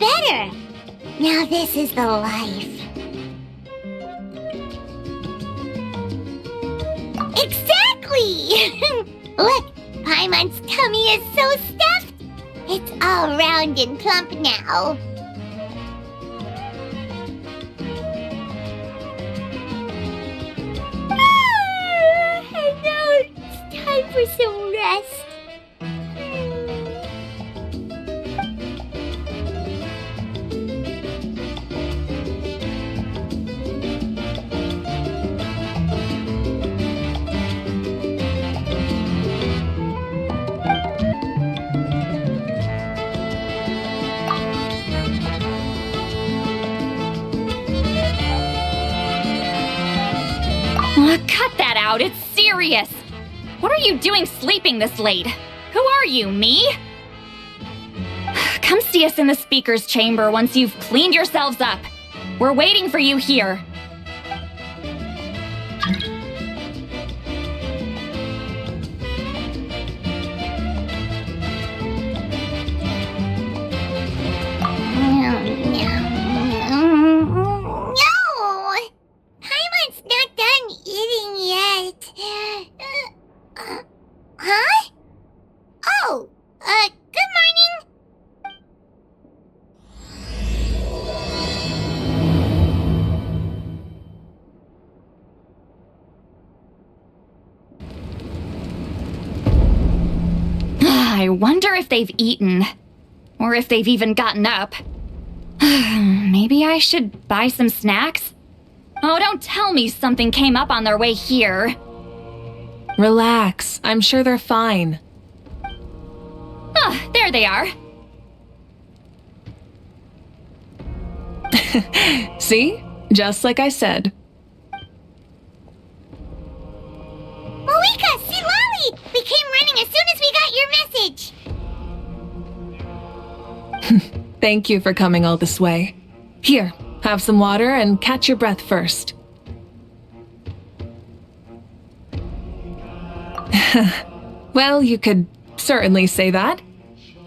better. Now this is the life. Exactly! Look, Paimon's tummy is so stuffed. It's all round and plump now. And now it's time for some rest. Cut that out, it's serious! What are you doing sleeping this late? Who are you, me? Come see us in the speaker's chamber once you've cleaned yourselves up. We're waiting for you here. Good morning. I wonder if they've eaten. Or if they've even gotten up. Maybe I should buy some snacks? Oh, don't tell me something came up on their way here. Relax. I'm sure they're fine. Ah, there they are. See? Just like I said. Mavuika, see Lolly! We came running as soon as we got your message. Thank you for coming all this way. Here, have some water and catch your breath first. Well, you could certainly say that.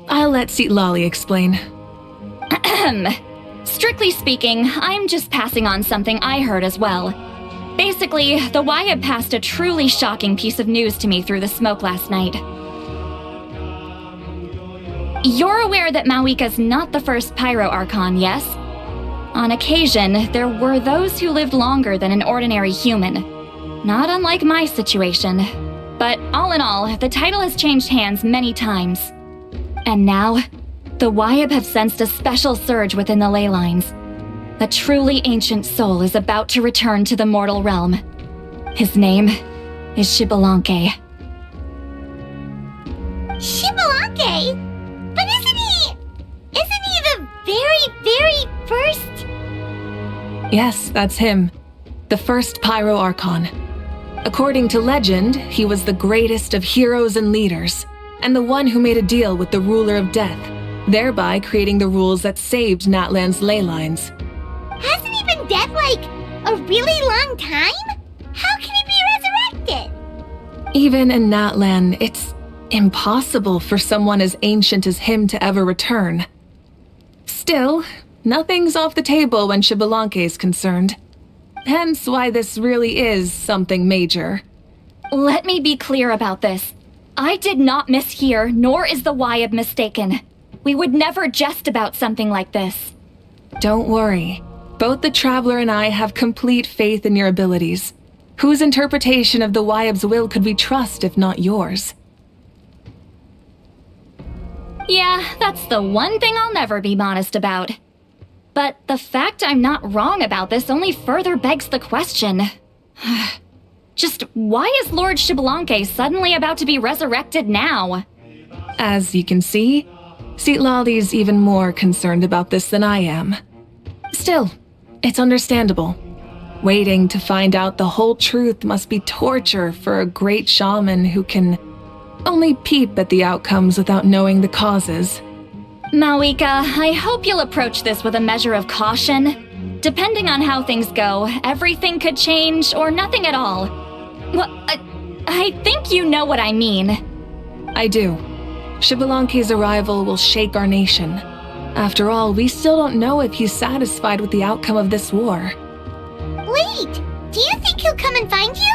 I'll let Seat Lolly explain. Strictly speaking, I'm just passing on something I heard as well. Basically, the Wyab passed a truly shocking piece of news to me through the smoke last night. You're aware that Mavuika's not the first Pyro Archon, yes? On occasion, there were those who lived longer than an ordinary human. Not unlike my situation. But all in all, the title has changed hands many times. And now, the Wyab have sensed a special surge within the ley lines. A truly ancient soul is about to return to the mortal realm. His name is Xbalanque. Xbalanque? But isn't he the very first? Yes, that's him. The first Pyro Archon. According to legend, he was the greatest of heroes and leaders, and the one who made a deal with the ruler of death, thereby creating the rules that saved Natlan's ley lines. Hasn't he been dead like a really long time? How can he be resurrected? Even in Natlan, it's impossible for someone as ancient as him to ever return. Still, nothing's off the table when Xbalanque is concerned. Hence why this really is something major. Let me be clear about this. I did not mishear, nor is the Wyab mistaken. We would never jest about something like this. Don't worry. Both the Traveler and I have complete faith in your abilities. Whose interpretation of the Wyab's will could we trust if not yours? Yeah, that's the one thing I'll never be modest about. But the fact I'm not wrong about this only further begs the question. Just why is Lord Xbalanque suddenly about to be resurrected now? As you can see, Seat Lolly's even more concerned about this than I am. Still, it's understandable. Waiting to find out the whole truth must be torture for a great shaman who can only peep at the outcomes without knowing the causes. Mavuika, I hope you'll approach this with a measure of caution. Depending on how things go, everything could change or nothing at all. Well, I think you know what I mean. I do. Xbalanque's arrival will shake our nation. After all, we still don't know if he's satisfied with the outcome of this war. Wait, do you think he'll come and find you?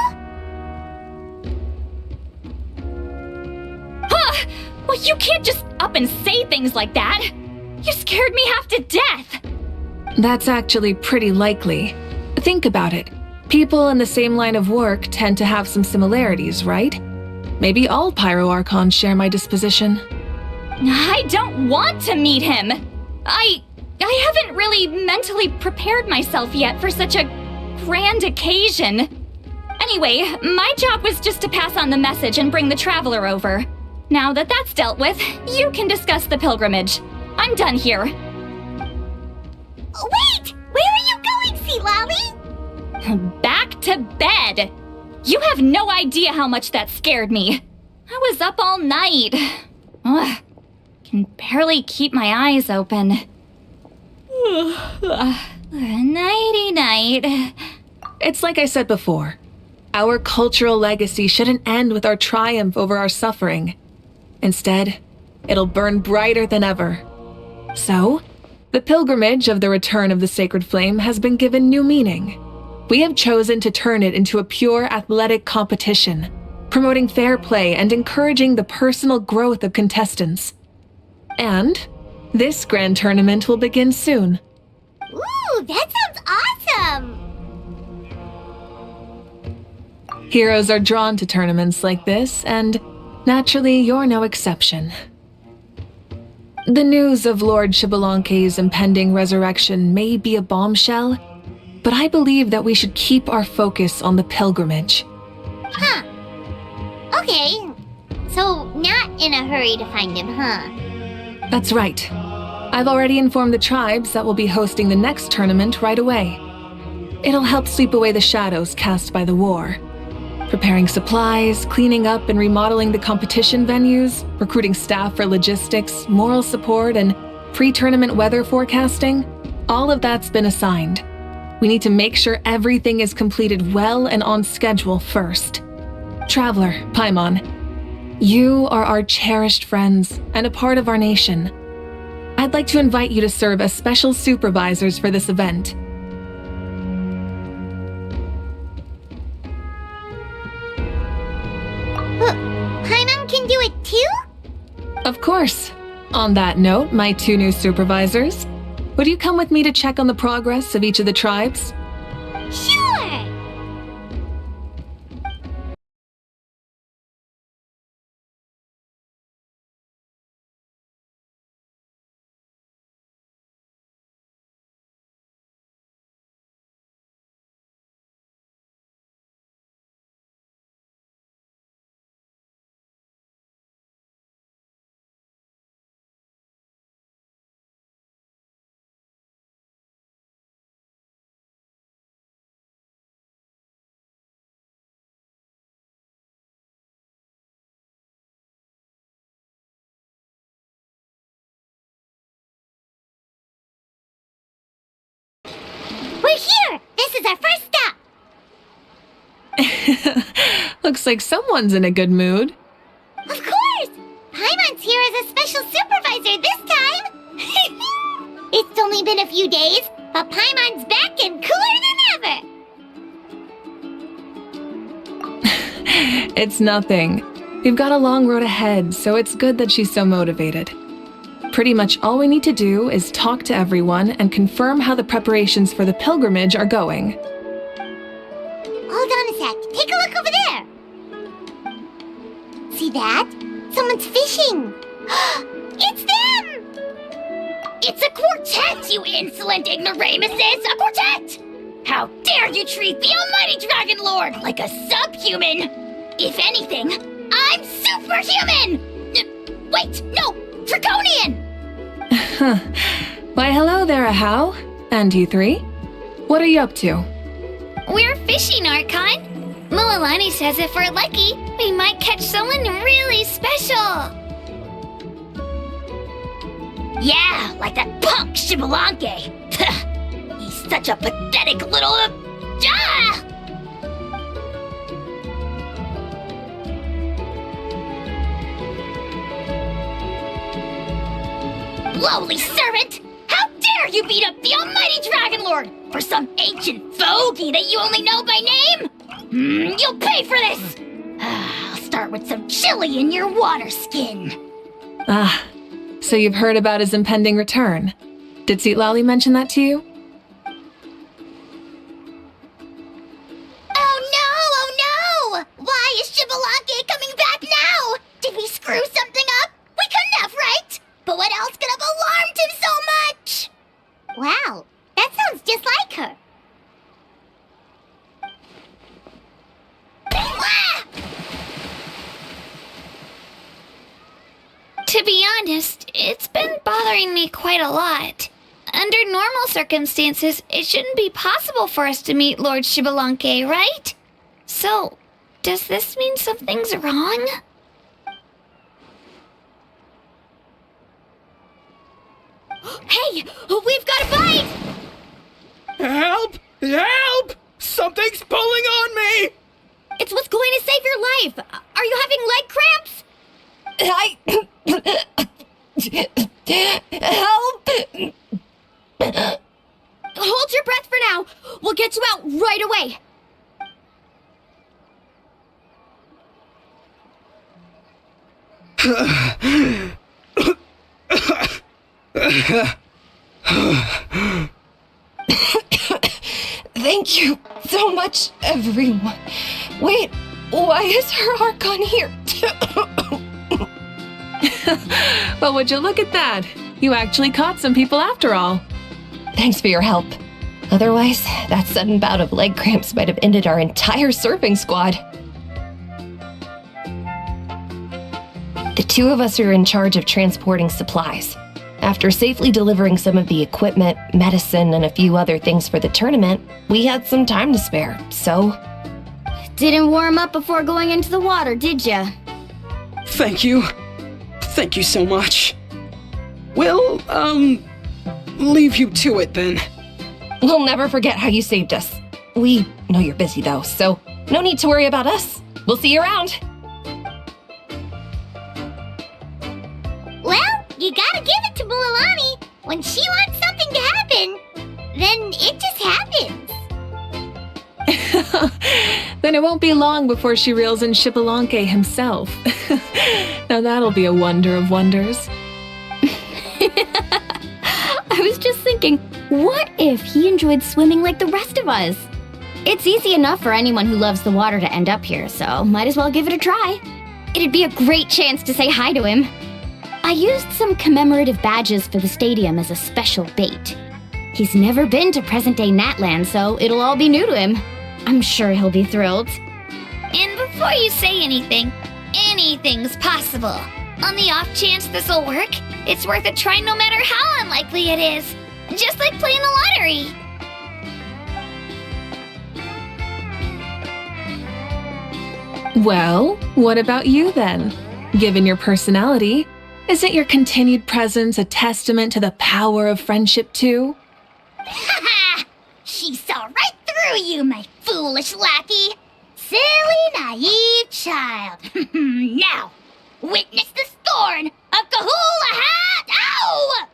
Huh! Well, you can't just up and say things like that! You scared me half to death! That's actually pretty likely. Think about it. People in the same line of work tend to have some similarities, right? Maybe all Pyro Archons share my disposition. I don't want to meet him! I haven't really mentally prepared myself yet for such a grand occasion. Anyway, my job was just to pass on the message and bring the traveler over. Now that that's dealt with, you can discuss the pilgrimage. I'm done here. Wait! Where are you going, Sea Lolly? Back to bed! You have no idea how much that scared me. I was up all night. Ugh, can barely keep my eyes open. Nighty-night. It's like I said before. Our cultural legacy shouldn't end with our triumph over our suffering. Instead, it'll burn brighter than ever. So, the pilgrimage of the return of the sacred flame has been given new meaning. We have chosen to turn it into a pure athletic competition, promoting fair play and encouraging the personal growth of contestants. And this grand tournament will begin soon. Ooh, that sounds awesome! Heroes are drawn to tournaments like this, and naturally, you're no exception. The news of Lord Xbalanque's impending resurrection may be a bombshell, but I believe that we should keep our focus on the pilgrimage. Huh. Okay. So, not in a hurry to find him, huh? That's right. I've already informed the tribes that we'll be hosting the next tournament right away. It'll help sweep away the shadows cast by the war. Preparing supplies, cleaning up and remodeling the competition venues, recruiting staff for logistics, moral support, and pre-tournament weather forecasting, all of that's been assigned. We need to make sure everything is completed well and on schedule first. Traveler, Paimon, you are our cherished friends and a part of our nation. I'd like to invite you to serve as special supervisors for this event. Paimon can do it too? Of course. On that note, my two new supervisors, would you come with me to check on the progress of each of the tribes? Sure! We're here! This is our first stop! Looks like someone's in a good mood. Of course! Paimon's here as a special supervisor this time! It's only been a few days, but Paimon's back and cooler than ever! It's nothing. We've got a long road ahead, so it's good that she's so motivated. Pretty much all we need to do is talk to everyone and confirm how the preparations for the pilgrimage are going. Hold on a sec. Take a look over there. See that? Someone's fishing. It's them! It's a quartet, you insolent ignoramuses! A quartet! How dare you treat the almighty Dragon Lord like a subhuman! If anything, I'm superhuman! Wait, no! Draconian! Why, hello there, Ahau. And you three? What are you up to? We're fishing, Archon. Mulalani says if we're lucky, we might catch someone really special. Yeah, like that punk Xbalanque. He's such a pathetic little... lowly servant! How dare you beat up the almighty Dragon Lord for some ancient fogey that you only know by name? You'll pay for this! I'll start with some chili in your water skin. Ah, so you've heard about his impending return. Did Seatlali mention that to you? Oh no! Why is Shibalake coming back now? Did we screw something up? We couldn't have, right? But what else could have alarmed him so much? Wow, that sounds just like her. Ah! To be honest, it's been bothering me quite a lot. Under normal circumstances, it shouldn't be possible for us to meet Lord Shibalanke, right? So, does this mean something's wrong? Hey, we've got a bite! Help! Help! Something's pulling on me! It's what's going to save your life. Are you having leg cramps? Help! Hold your breath for now. We'll get you out right away. Thank you so much, everyone. Wait, why is her Archon here? Well, would you look at that? You actually caught some people after all. Thanks for your help. Otherwise, that sudden bout of leg cramps might have ended our entire surfing squad. The two of us are in charge of transporting supplies. After safely delivering some of the equipment, medicine, and a few other things for the tournament, we had some time to spare, so... Didn't warm up before going into the water, did ya? Thank you. Thank you so much. We'll, leave you to it then. We'll never forget how you saved us. We know you're busy though, so no need to worry about us. We'll see you around. Well, you gotta give it to Mualani. When she wants something to happen, then it just happens. Then it won't be long before she reels in Shibalanke himself. Now that'll be a wonder of wonders. I was just thinking, what if he enjoyed swimming like the rest of us? It's easy enough for anyone who loves the water to end up here, so might as well give it a try. It'd be a great chance to say hi to him. I used some commemorative badges for the stadium as a special bait. He's never been to present-day Natland, so it'll all be new to him. I'm sure he'll be thrilled. And before you say anything, anything's possible. On the off chance this'll work, it's worth a try no matter how unlikely it is. Just like playing the lottery. Well, what about you then? Given your personality, isn't your continued presence a testament to the power of friendship too? Ha ha! She saw right through you, my foolish lackey. Silly, naive child. Now, witness the scorn of Kahula Hat! Ow!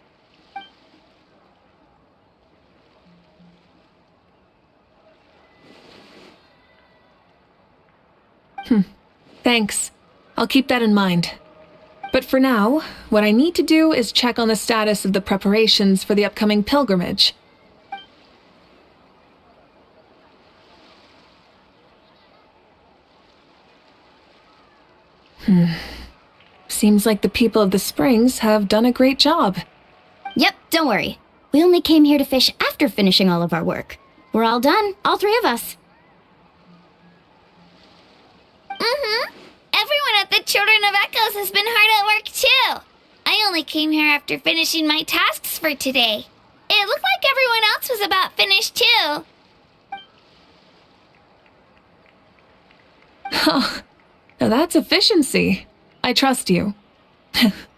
Thanks. I'll keep that in mind. But for now, what I need to do is check on the status of the preparations for the upcoming pilgrimage. Seems like the people of the Springs have done a great job. Yep, don't worry. We only came here to fish after finishing all of our work. We're all done, all three of us. Everyone at the Children of Echoes has been hard at work too. I only came here after finishing my tasks for today. It looked like everyone else was about finished too. Now that's efficiency. I trust you.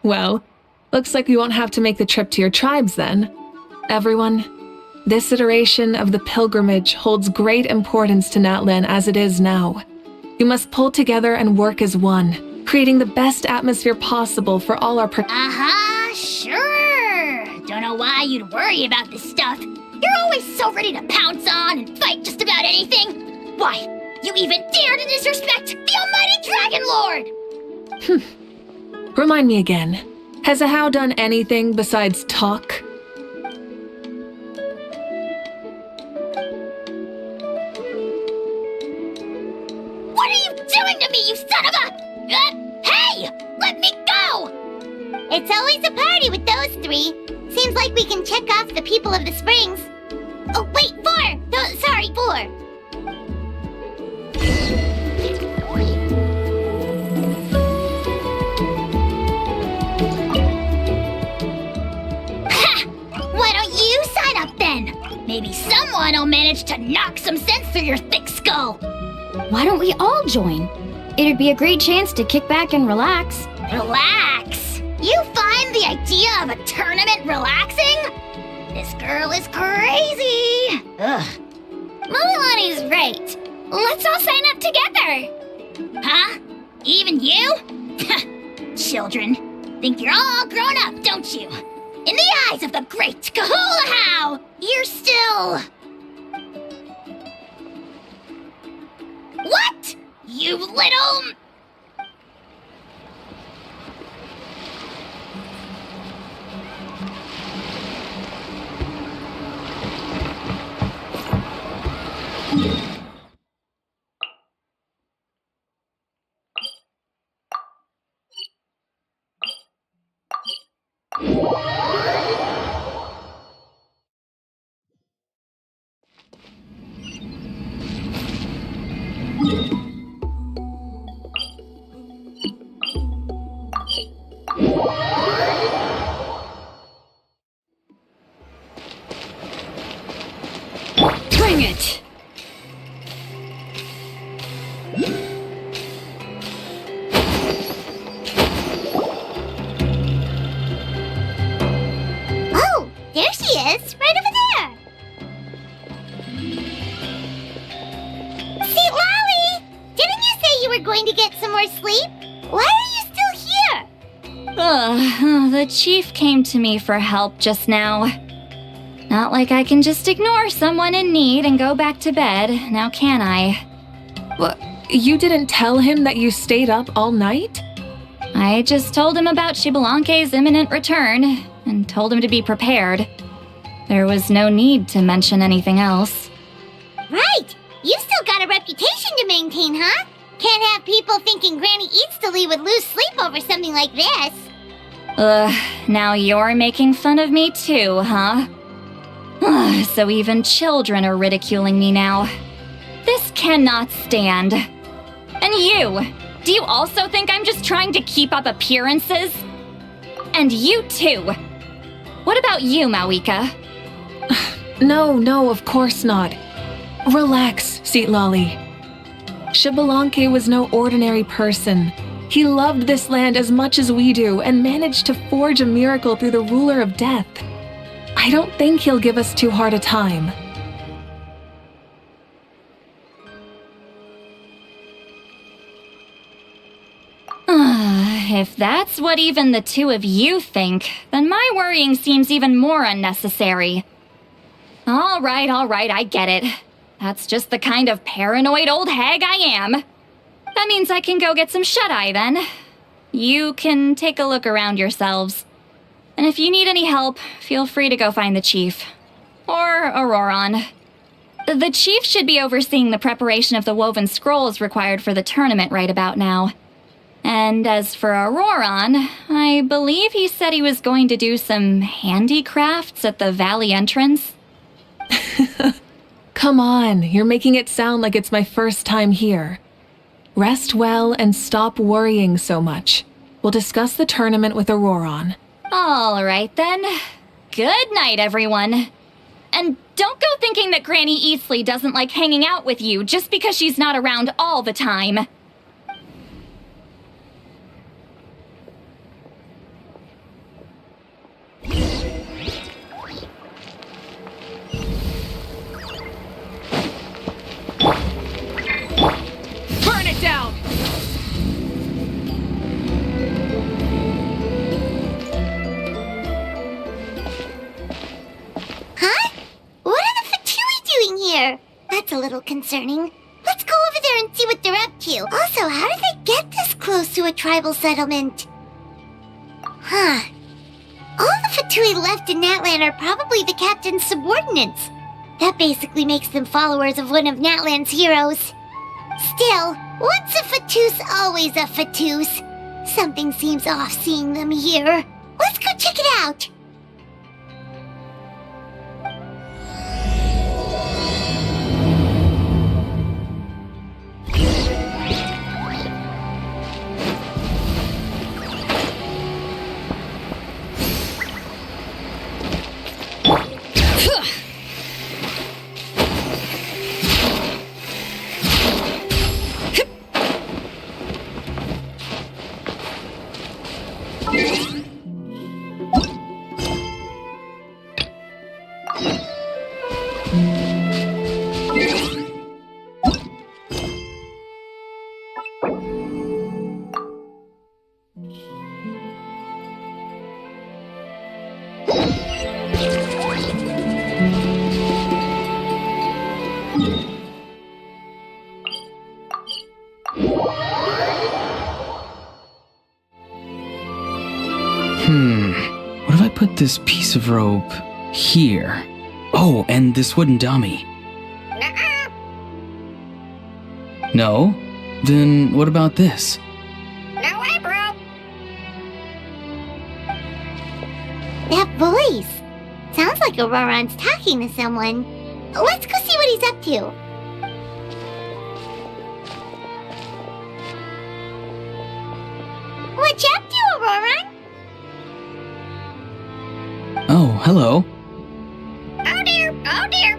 Well, looks like we won't have to make the trip to your tribes then. Everyone, this iteration of the pilgrimage holds great importance to Natlan as it is now. You must pull together and work as one, creating the best atmosphere possible for all our Sure. Don't know why you'd worry about this stuff. You're always so ready to pounce on and fight just about anything. Why, you even dare to disrespect the almighty Dragon Lord! Remind me again. Has a How done anything besides talk? What are you doing to me, you son of a... hey! Let me go! It's always a party with those three. Seems like we can check off the people of the springs. Oh, wait, 4! Sorry, 4. Why don't you sign up then? Maybe someone will manage to knock some sense through your thick skull. Why don't we all join? It'd be a great chance to kick back and relax. Relax? You find the idea of a tournament relaxing? This girl is crazy. Ugh. Mulilani's right. Let's all sign up together. Huh? Even you? Children, think you're all grown up, don't you? In the eyes of the great Kahulahow, you're still... What? You little... Bring it! Oh, there she is, right over there. See, Lolly, didn't you say you were going to get some more sleep? Why are you still here? The chief came to me for help just now. Not like I can just ignore someone in need and go back to bed, now can I? What? You didn't tell him that you stayed up all night? I just told him about Shibalanke's imminent return, and told him to be prepared. There was no need to mention anything else. Right, you still got a reputation to maintain, huh? Can't have people thinking Granny Easterly would lose sleep over something like this. Now you're making fun of me too, huh? So even children are ridiculing me now. This cannot stand. And you! Do you also think I'm just trying to keep up appearances? And you too! What about you, Mavuika? No, of course not. Relax, Lolly. Shibalanke was no ordinary person. He loved this land as much as we do and managed to forge a miracle through the ruler of death. I don't think he'll give us too hard a time. If that's what even the two of you think, then my worrying seems even more unnecessary. All right, I get it. That's just the kind of paranoid old hag I am. That means I can go get some shut-eye then. You can take a look around yourselves. And if you need any help, feel free to go find the chief. Or Auroron. The chief should be overseeing the preparation of the woven scrolls required for the tournament right about now. And as for Auroron, I believe he said he was going to do some handicrafts at the valley entrance. Come on, you're making it sound like it's my first time here. Rest well and stop worrying so much. We'll discuss the tournament with Auroron. All right then. Good night, everyone. And don't go thinking that Granny Easley doesn't like hanging out with you just because she's not around all the time. Burn it down! concerning. Let's go over there and see what they're up to. Also, how did they get this close to a tribal settlement? Huh. All the Fatui left in Natlan are probably the captain's subordinates. That basically makes them followers of one of Natlan's heroes. Still, once a Fatus, always a Fatus. Something seems off seeing them here. Let's go check it out. What if I put this piece of rope here? Oh, and this wooden dummy. Nuh-uh. No? Then what about this? No way, bro. That voice. Sounds like Auroron's talking to someone. Let's go see what he's up to. What you up to, Auroron? Oh, hello. Oh dear, oh dear.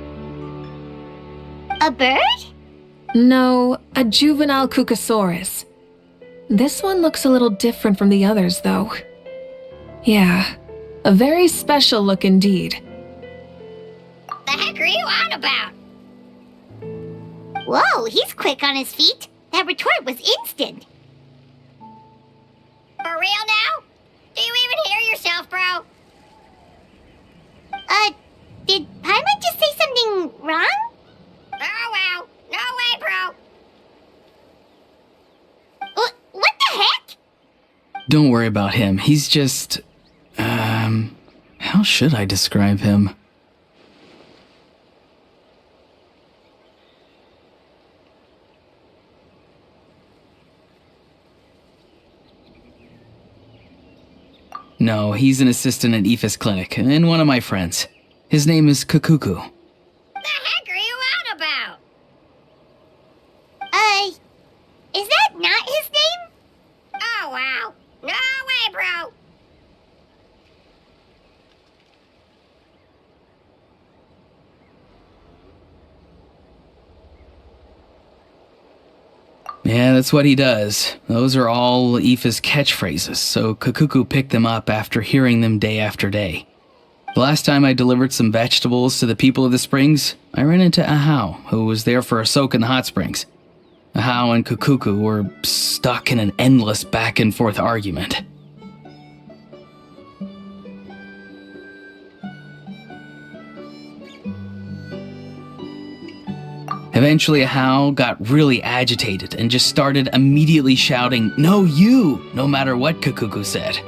A bird? No, a juvenile Cucosaurus. This one looks a little different from the others, though. Yeah, a very special look indeed. The heck are you on about? Whoa, he's quick on his feet. That retort was instant. For real now? Do you even hear yourself, bro? Did Paimon just say something wrong? Oh wow. No way, bro. What the heck? Don't worry about him. He's just... how should I describe him? No, he's an assistant at Aoife's clinic, and one of my friends. His name is Kakuku. The heck are you on about? Is that not his name? Oh wow. No way, bro. Yeah, that's what he does. Those are all Aoife's catchphrases, so Kakuku picked them up after hearing them day after day. The last time I delivered some vegetables to the people of the springs, I ran into Ahau, who was there for a soak in the hot springs. Ahau and Kakuku were stuck in an endless back-and-forth argument. Eventually, Ahau got really agitated and just started immediately shouting, "No, you!" no matter what Kakuku said.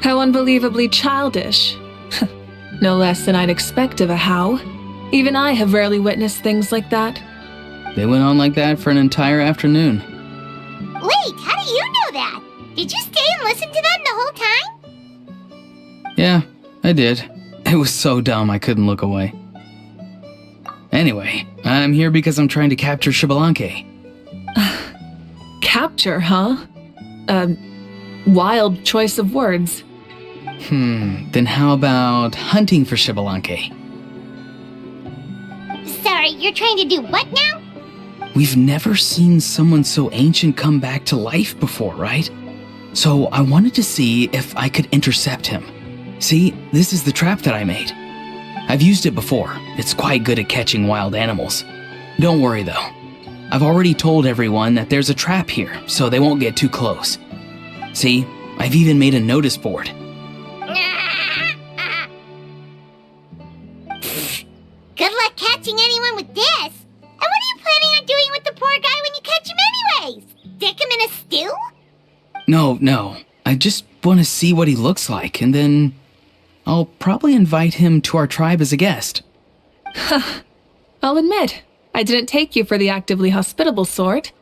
How unbelievably childish. No less than I'd expect of a How. Even I have rarely witnessed things like that. They went on like that for an entire afternoon. Wait, how do you know that? Did you stay and listen to them the whole time? Yeah, I did. It was so dumb I couldn't look away. Anyway, I'm here because I'm trying to capture Xbalanque. Capture, huh? Wild choice of words. Then how about hunting for Xbalanque? Sorry, you're trying to do what now? We've never seen someone so ancient come back to life before, right? So I wanted to see if I could intercept him. See, this is the trap that I made. I've used it before. It's quite good at catching wild animals. Don't worry though. I've already told everyone that there's a trap here, so they won't get too close. See, I've even made a notice board. Good luck catching anyone with that. with the poor guy when you catch him anyways? Stick him in a stew? No. I just want to see what he looks like, and then I'll probably invite him to our tribe as a guest. I'll admit, I didn't take you for the actively hospitable sort.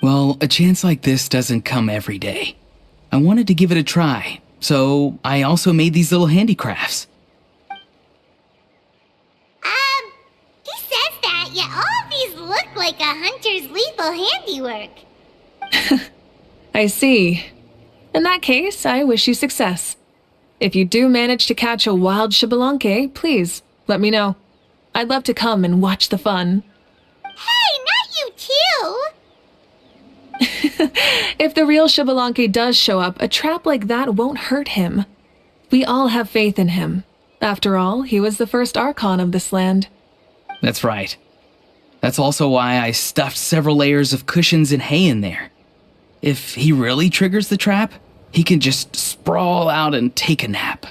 Well, a chance like this doesn't come every day. I wanted to give it a try, so I also made these little handicrafts. He says that, yet all of these look like a hunter's lethal handiwork. I see. In that case, I wish you success. If you do manage to catch a wild Xbalanque, please let me know. I'd love to come and watch the fun. Hey, not you too! If the real Xbalanque does show up, a trap like that won't hurt him. We all have faith in him. After all, he was the first Archon of this land. That's right. That's also why I stuffed several layers of cushions and hay in there. If he really triggers the trap, he can just sprawl out and take a nap.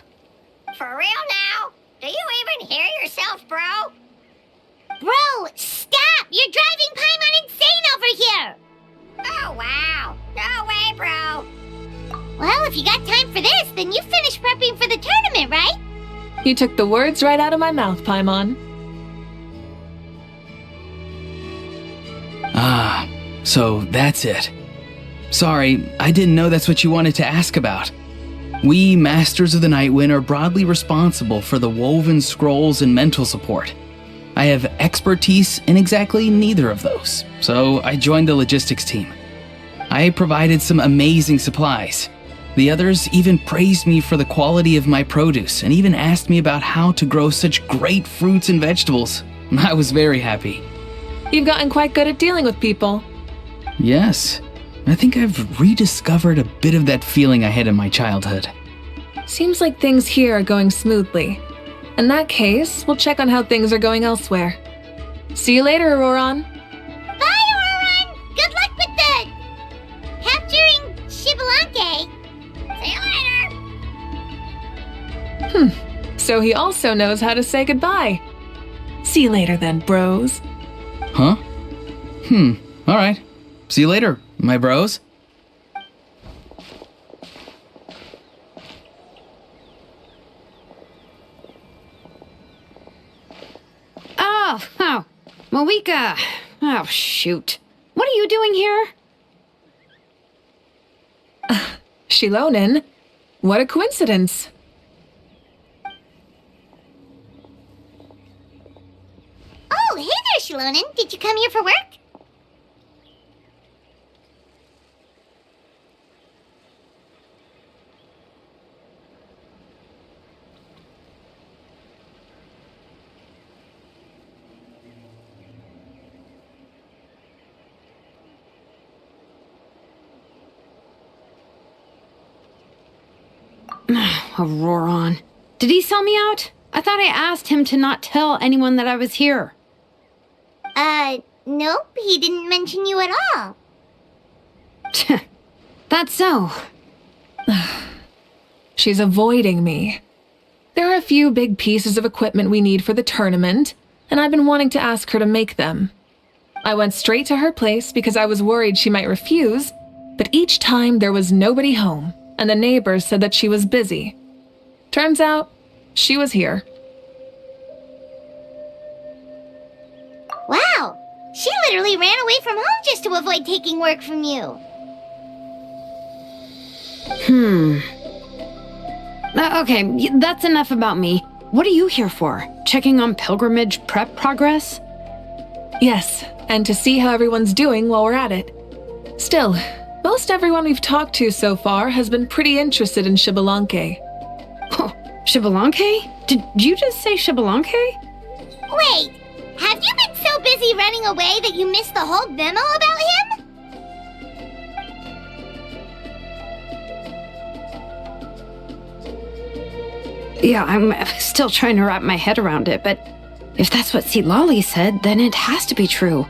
For real now? Do you even hear yourself, bro? Bro, stop! You're driving Paimon insane over here! Oh, wow. No way, bro. Well, if you got time for this, then you finished prepping for the tournament, right? You took the words right out of my mouth, Paimon. Ah, so that's it. Sorry, I didn't know that's what you wanted to ask about. We, Masters of the Nightwind, are broadly responsible for the woven scrolls and mental support. I have expertise in exactly neither of those, so I joined the logistics team. I provided some amazing supplies. The others even praised me for the quality of my produce and even asked me about how to grow such great fruits and vegetables. I was very happy. You've gotten quite good at dealing with people. Yes. I think I've rediscovered a bit of that feeling I had in my childhood. Seems like things here are going smoothly. In that case, we'll check on how things are going elsewhere. See you later, Auroron. Bye, Auroron! Good luck with the... capturing Xbalanque. See you later. So he also knows how to say goodbye. See you later then, bros. Huh? Alright. See you later, my bros. Oh, Mavuika. Oh, shoot. What are you doing here? Shilonen? What a coincidence. Oh, hey there, Shilonen. Did you come here for work? Auroron. Did he sell me out? I thought I asked him to not tell anyone that I was here. Nope, he didn't mention you at all. That's so. She's avoiding me. There are a few big pieces of equipment we need for the tournament, and I've been wanting to ask her to make them. I went straight to her place because I was worried she might refuse, but each time there was nobody home, and the neighbors said that she was busy. Turns out, she was here. Wow, she literally ran away from home just to avoid taking work from you. Okay, that's enough about me. What are you here for? Checking on pilgrimage prep progress? Yes, and to see how everyone's doing while we're at it. Still, most everyone we've talked to so far has been pretty interested in Xbalanque. Oh, Xbalanque? Did you just say Xbalanque? Wait, have you been so busy running away that you missed the whole memo about him? Yeah, I'm still trying to wrap my head around it, but if that's what Lolly said, then it has to be true.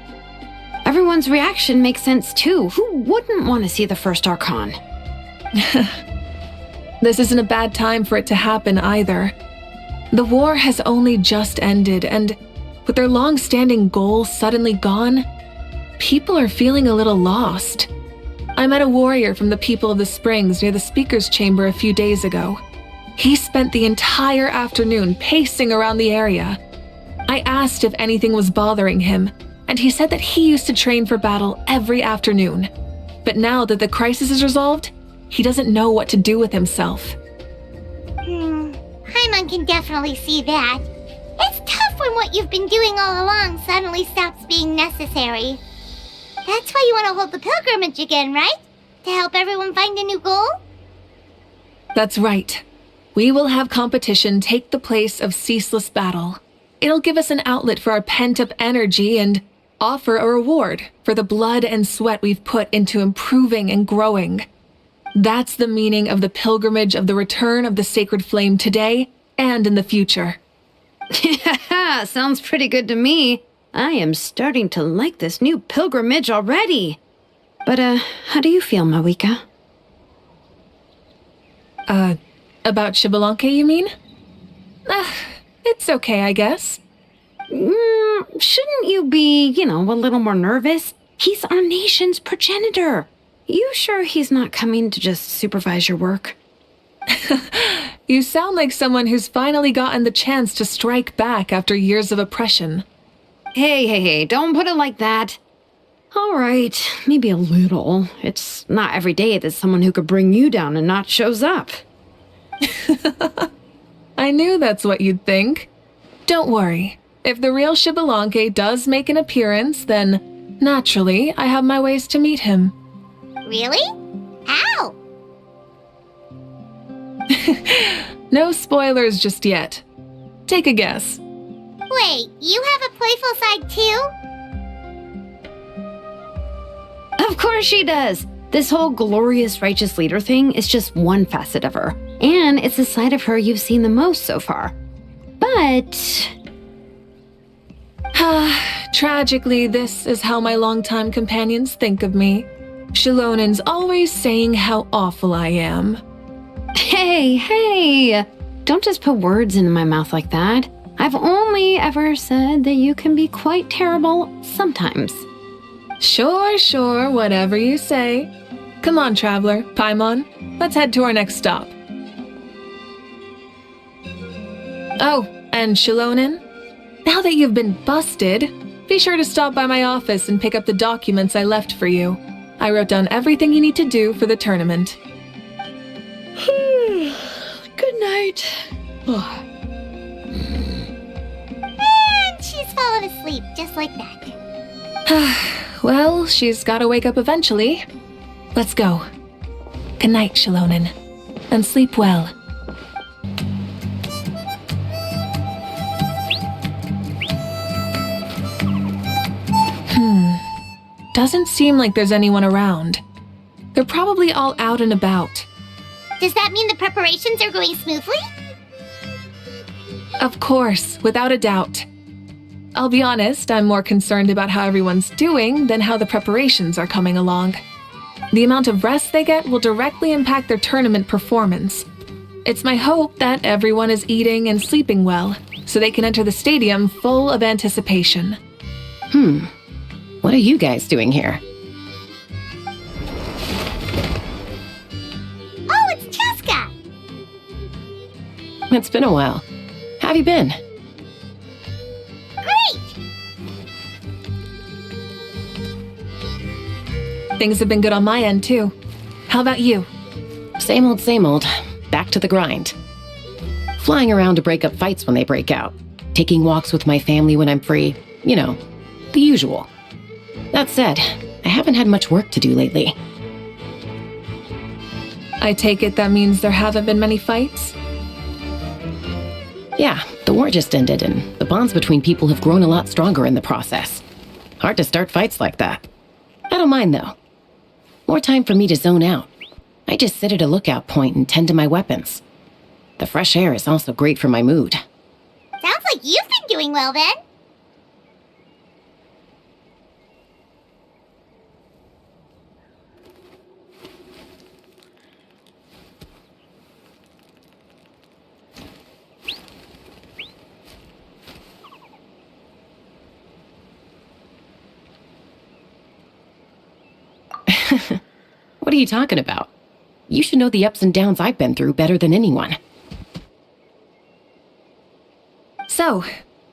Everyone's reaction makes sense too. Who wouldn't want to see the first Archon? This isn't a bad time for it to happen either. The war has only just ended, and with their long-standing goal suddenly gone, people are feeling a little lost. I met a warrior from the People of the Springs near the speaker's chamber a few days ago. He spent the entire afternoon pacing around the area. I asked if anything was bothering him, and he said that he used to train for battle every afternoon. But now that the crisis is resolved, he doesn't know what to do with himself. Paimon can definitely see that. It's tough when what you've been doing all along suddenly stops being necessary. That's why you want to hold the pilgrimage again, right? To help everyone find a new goal? That's right. We will have competition take the place of ceaseless battle. It'll give us an outlet for our pent-up energy and offer a reward for the blood and sweat we've put into improving and growing. That's the meaning of the pilgrimage of the return of the sacred flame today and in the future. Yeah, sounds pretty good to me. I am starting to like this new pilgrimage already. But, how do you feel, Mavuika? About Xbalanque, you mean? It's okay, I guess. Shouldn't you be, a little more nervous? He's our nation's progenitor. You sure he's not coming to just supervise your work? You sound like someone who's finally gotten the chance to strike back after years of oppression. Hey, don't put it like that. All right, maybe a little. It's not every day that someone who could bring you down and not shows up. I knew that's what you'd think. Don't worry. If the real Xbalanque does make an appearance, then naturally I have my ways to meet him. Really? How? No spoilers just yet. Take a guess. Wait, you have a playful side too? Of course she does. This whole glorious righteous leader thing is just one facet of her. And it's the side of her you've seen the most so far. But... Tragically, this is how my longtime companions think of me. Shilonin's always saying how awful I am. Hey! Don't just put words into my mouth like that. I've only ever said that you can be quite terrible sometimes. Sure, whatever you say. Come on, traveler, Paimon, let's head to our next stop. Oh, and Shilonin, now that you've been busted, be sure to stop by my office and pick up the documents I left for you. I wrote down everything you need to do for the tournament. Good night. And she's fallen asleep just like that. Well, she's gotta wake up eventually. Let's go. Good night, Shilonin, and sleep well. Doesn't seem like there's anyone around. They're probably all out and about. Does that mean the preparations are going smoothly? Of course, without a doubt. I'll be honest, I'm more concerned about how everyone's doing than how the preparations are coming along. The amount of rest they get will directly impact their tournament performance. It's my hope that everyone is eating and sleeping well, so they can enter the stadium full of anticipation. What are you guys doing here? Oh, it's Cheska! It's been a while. How have you been? Great! Things have been good on my end, too. How about you? Same old. Back to the grind. Flying around to break up fights when they break out. Taking walks with my family when I'm free. You know, the usual. That said, I haven't had much work to do lately. I take it that means there haven't been many fights? Yeah, the war just ended, and the bonds between people have grown a lot stronger in the process. Hard to start fights like that. I don't mind, though. More time for me to zone out. I just sit at a lookout point and tend to my weapons. The fresh air is also great for my mood. Sounds like you've been doing well then. What are you talking about? You should know the ups and downs I've been through better than anyone. So,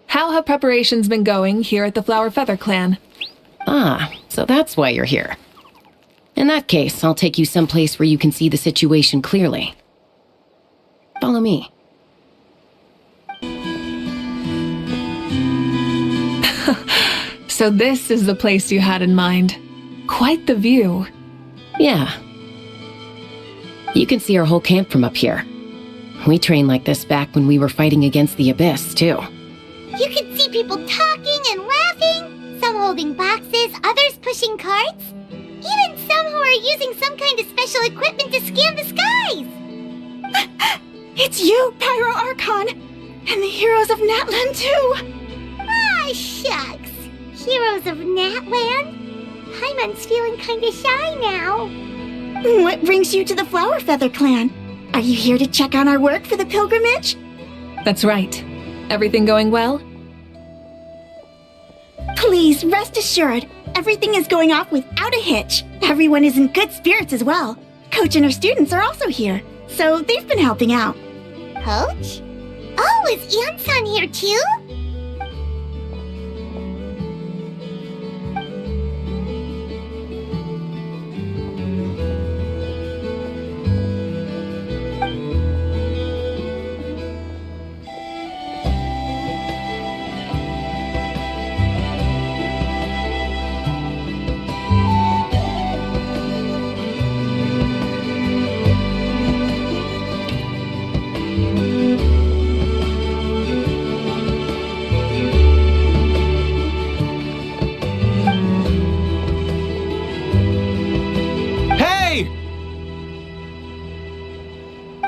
how have preparations been going here at the Flower Feather Clan? Ah, so that's why you're here. In that case, I'll take you someplace where you can see the situation clearly. Follow me. So this is the place you had in mind. Quite the view. Yeah. You can see our whole camp from up here. We trained like this back when we were fighting against the Abyss, too. You can see people talking and laughing, some holding boxes, others pushing carts. Even some who are using some kind of special equipment to scan the skies. It's you, Pyro Archon! And the heroes of Natlan, too! Ah, shucks. Heroes of Natland? Paimon's feeling kinda shy now. What brings you to the Flower Feather Clan? Are you here to check on our work for the pilgrimage? That's right. Everything going well? Please, rest assured, everything is going off without a hitch. Everyone is in good spirits as well. Coach and her students are also here, so they've been helping out. Coach? Oh, is Ian-san here too?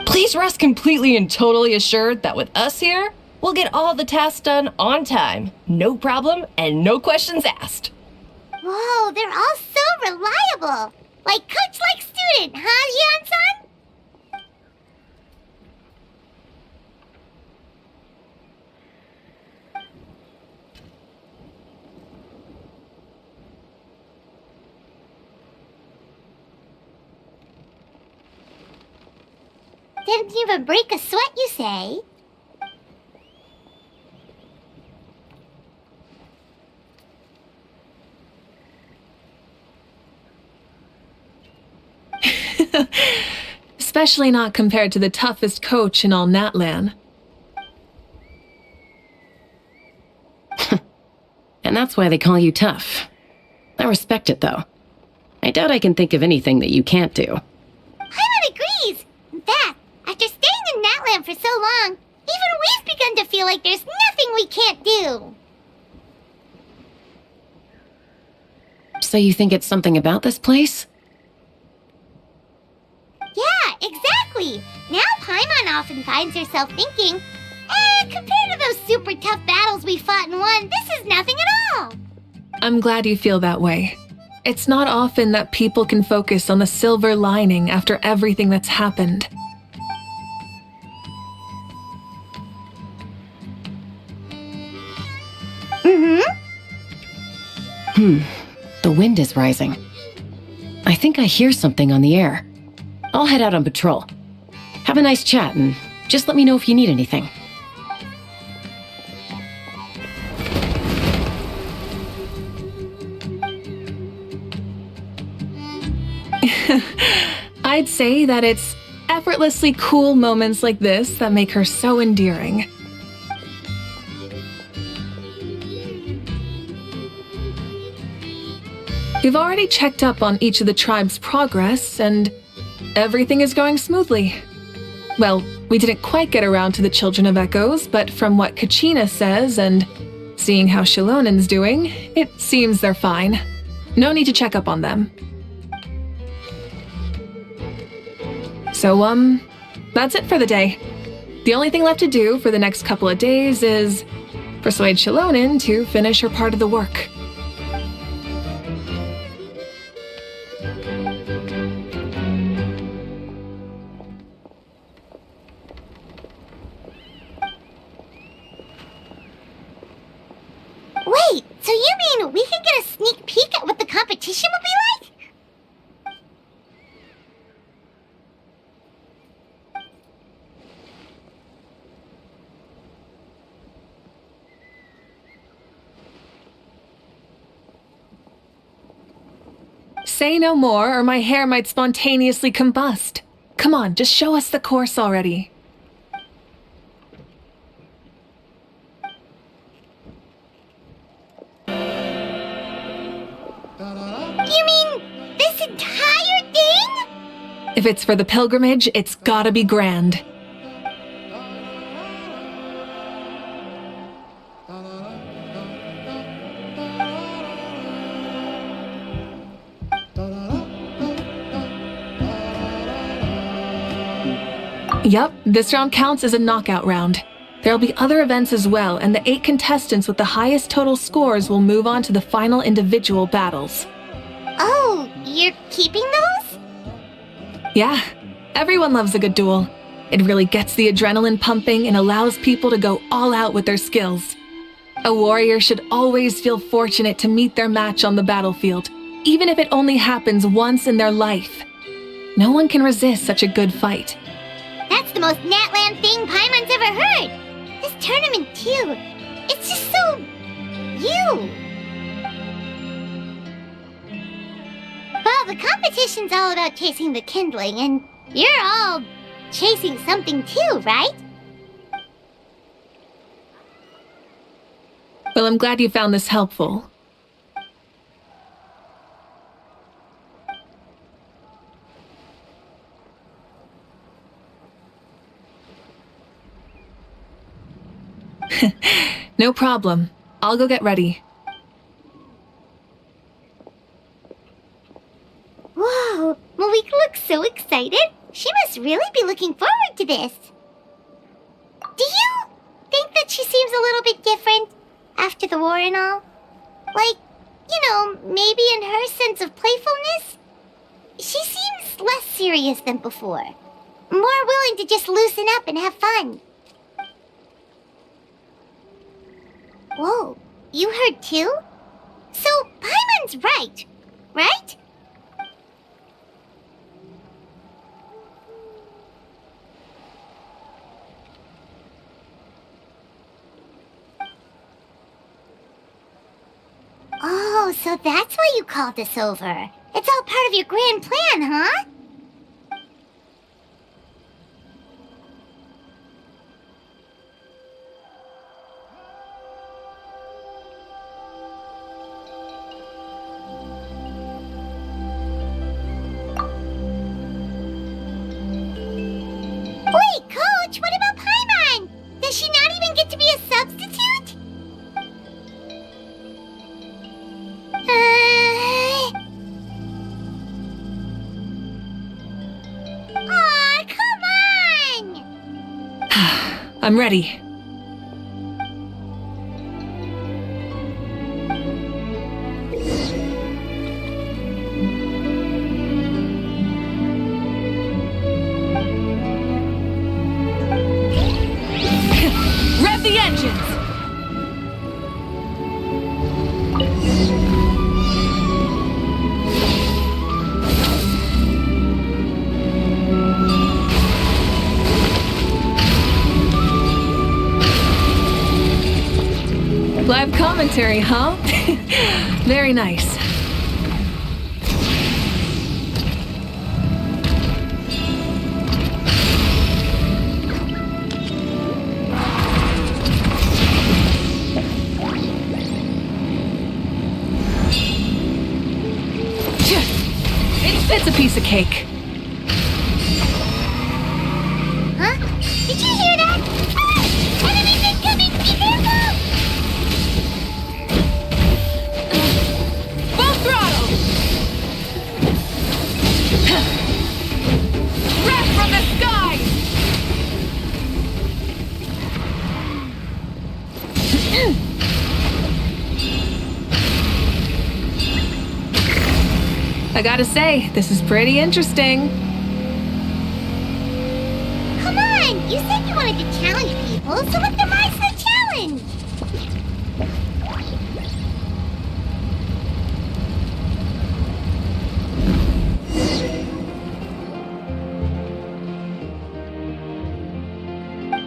Please rest completely and totally assured that with us here, we'll get all the tasks done on time. No problem and no questions asked. Whoa, they're all so reliable. Like coach, like student, huh, Ian-san? Didn't even break a sweat, you say? Especially not compared to the toughest coach in all Natlan. And that's why they call you tough. I respect it, though. I doubt I can think of anything that you can't do. Paimon agrees! In fact, after staying in Natlan for so long, even we've begun to feel like there's nothing we can't do. So you think it's something about this place? Yeah, exactly! Now Paimon often finds herself thinking, compared to those super tough battles we fought and won, this is nothing at all! I'm glad you feel that way. It's not often that people can focus on the silver lining after everything that's happened. The wind is rising. I think I hear something on the air. I'll head out on patrol. Have a nice chat and just let me know if you need anything. I'd say that it's effortlessly cool moments like this that make her so endearing. We've already checked up on each of the tribe's progress, and everything is going smoothly. Well, we didn't quite get around to the Children of Echoes, but from what Kachina says and seeing how Shilonen's doing, it seems they're fine. No need to check up on them. So, that's it for the day. The only thing left to do for the next couple of days is persuade Shilonen to finish her part of the work. Wait, so you mean we can get a sneak peek at what the competition will be like? Say no more, or my hair might spontaneously combust. Come on, just show us the course already. You mean this entire thing? If it's for the pilgrimage, it's gotta be grand. Yup, this round counts as a knockout round. There'll be other events as well, and the 8 contestants with the highest total scores will move on to the final individual battles. Oh, you're keeping those? Yeah, everyone loves a good duel. It really gets the adrenaline pumping and allows people to go all out with their skills. A warrior should always feel fortunate to meet their match on the battlefield, even if it only happens once in their life. No one can resist such a good fight. That's the most Natland thing Paimon's ever heard. This tournament, too. It's just so... you. Well, the competition's all about chasing the kindling, and you're all chasing something too, right? Well, I'm glad you found this helpful. No problem. I'll go get ready. Whoa, Mavuika looks so excited. She must really be looking forward to this. Do you think that she seems a little bit different after the war and all? Like, maybe in her sense of playfulness? She seems less serious than before. More willing to just loosen up and have fun. Whoa, you heard too? So, Paimon's right, right? Oh, so that's why you called us over. It's all part of your grand plan, huh? Wait, Coach, what about Paimon? Does she not even get to be a substitute? Aw, come on! I'm ready. Rev the engines! Live commentary, huh? Very nice. It's a piece of cake. Huh? Did you hear that? Ah! Enemies incoming! Be careful! Full throttle! Breath from the sky! I gotta say, this is pretty interesting. Come on! You said you wanted to challenge people, so let them rise to the challenge!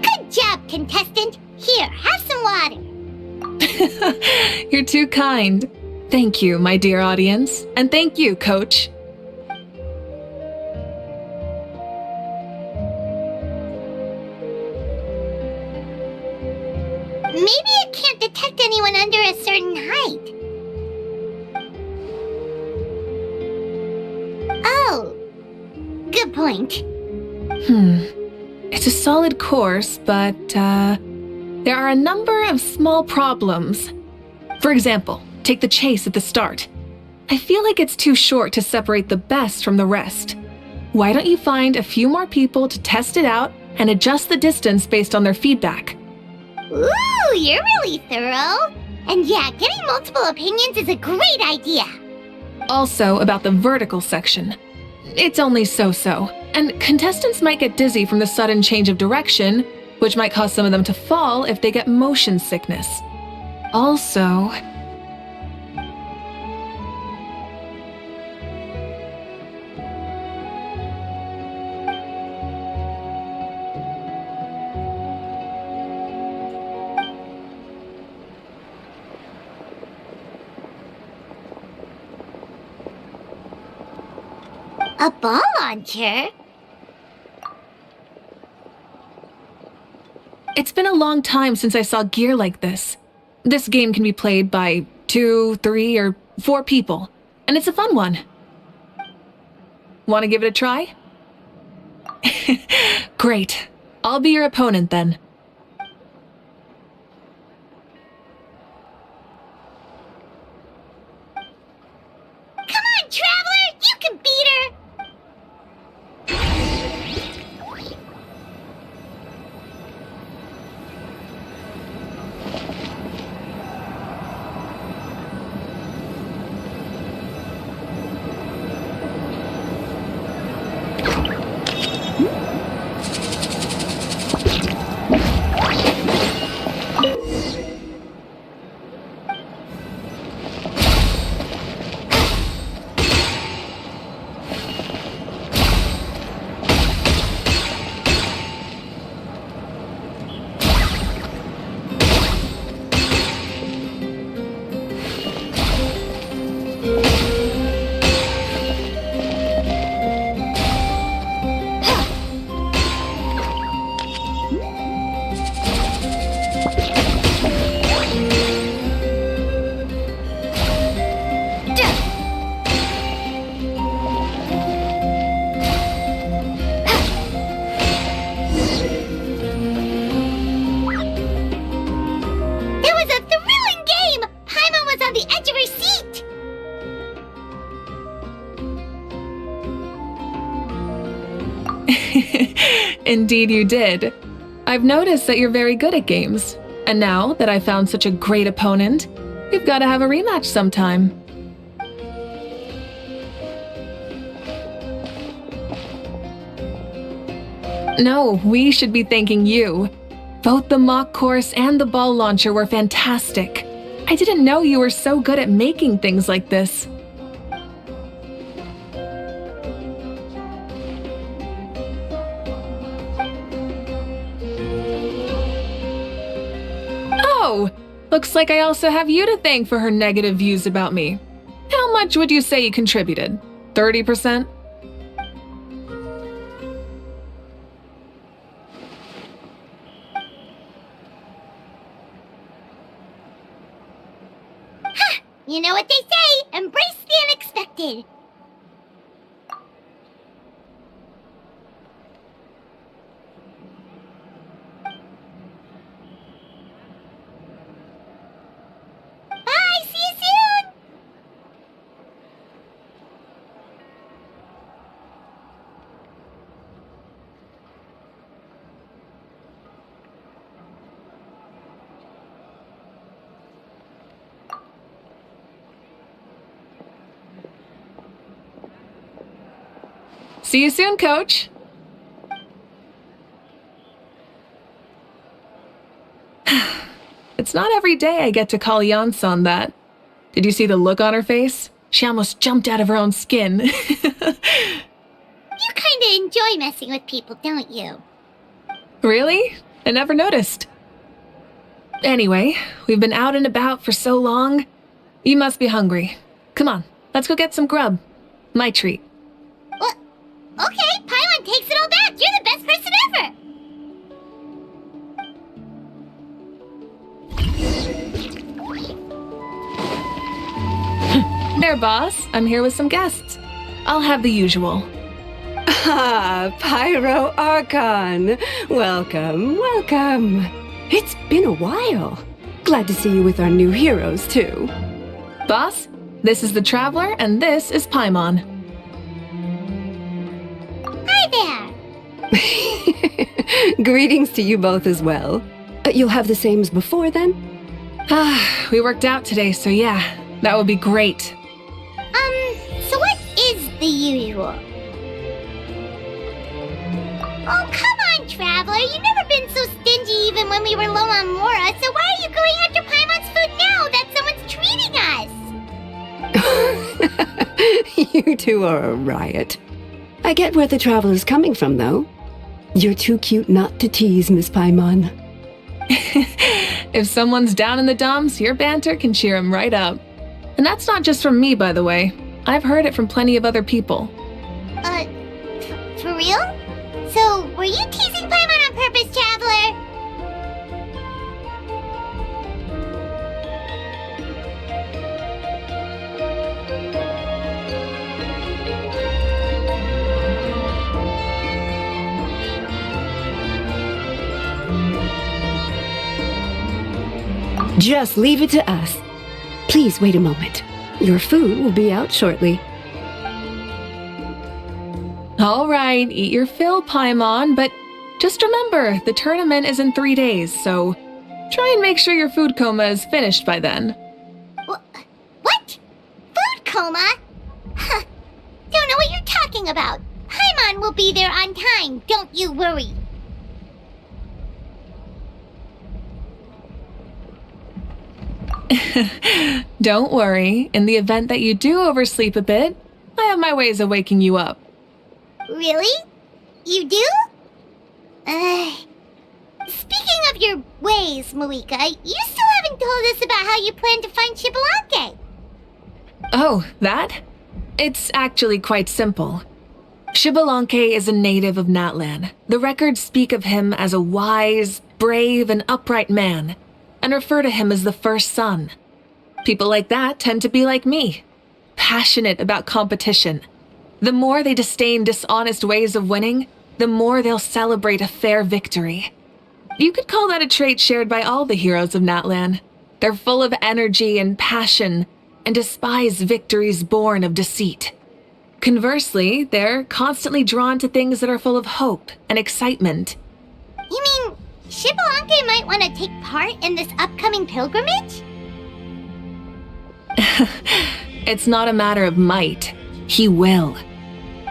Good job, contestant! Here, have some water! You're too kind. Thank you, my dear audience, and thank you, Coach. Maybe it can't detect anyone under a certain height. Oh, good point. It's a solid course, but, there are a number of small problems. For example, take the chase at the start. I feel like it's too short to separate the best from the rest. Why don't you find a few more people to test it out and adjust the distance based on their feedback? Ooh, you're really thorough. And yeah, getting multiple opinions is a great idea. Also, about the vertical section. It's only so-so, and contestants might get dizzy from the sudden change of direction, which might cause some of them to fall if they get motion sickness. Also, A ball launcher? it's been a long time since I saw gear like this. This game can be played by 2, 3, or 4 people, and it's a fun one. Want to give it a try? Great. I'll be your opponent then. Come on, Traveler! You can beat her! Indeed you did. I've noticed that you're very good at games. And now that I found such a great opponent, we've got to have a rematch sometime. No, we should be thanking you. Both the mock course and the ball launcher were fantastic. I didn't know you were so good at making things like this. Oh, looks like I also have you to thank for her negative views about me. How much would you say you contributed? 30%? You know what they say, embrace the unexpected. Bye, see you soon! See you soon, Coach. It's not every day I get to call Yansan that. Did you see the look on her face? She almost jumped out of her own skin. You kinda enjoy messing with people, don't you? Really? I never noticed. Anyway, we've been out and about for so long. You must be hungry. Come on, let's go get some grub. My treat. Well, okay, Paimon takes it all back. You're the best person ever. There, boss. I'm here with some guests. I'll have the usual. Ah, Pyro Archon. Welcome, welcome. It's been a while. Glad to see you with our new heroes, too. Boss, this is the Traveler, and this is Paimon. Hi there. Greetings to you both as well. You'll have the same as before, then? We worked out today, so yeah, that would be great. So what is the usual? Oh, come on, Traveler. You've never been so stingy even when we were low on Mora, so why are you going after Paimon's food now that someone's treating us? You two are a riot. I get where the Traveler's coming from, though. You're too cute not to tease, Miss Paimon. If someone's down in the dumps, your banter can cheer him right up. And that's not just from me, by the way. I've heard it from plenty of other people. For real? So, were you teasing Paimon on purpose, Traveler? Just leave it to us. Please wait a moment. Your food will be out shortly. All right, eat your fill, Paimon, but just remember, the tournament is in 3 days, so try and make sure your food coma is finished by then. What? Food coma? Huh. Don't know what you're talking about. Paimon will be there on time, don't you worry. Don't worry, in the event that you do oversleep a bit, I have my ways of waking you up. Really? You do? Speaking of your ways, Mavuika, you still haven't told us about how you plan to find Xbalanque. Oh, that? It's actually quite simple. Xbalanque is a native of Natlan. The records speak of him as a wise, brave, and upright man, and refer to him as the first son. People like that tend to be like me, passionate about competition. The more they disdain dishonest ways of winning, the more they'll celebrate a fair victory. You could call that a trait shared by all the heroes of Natlan. They're full of energy and passion, and despise victories born of deceit. Conversely, they're constantly drawn to things that are full of hope and excitement. You mean Xbalanque might want to take part in this upcoming pilgrimage? It's not a matter of might. He will.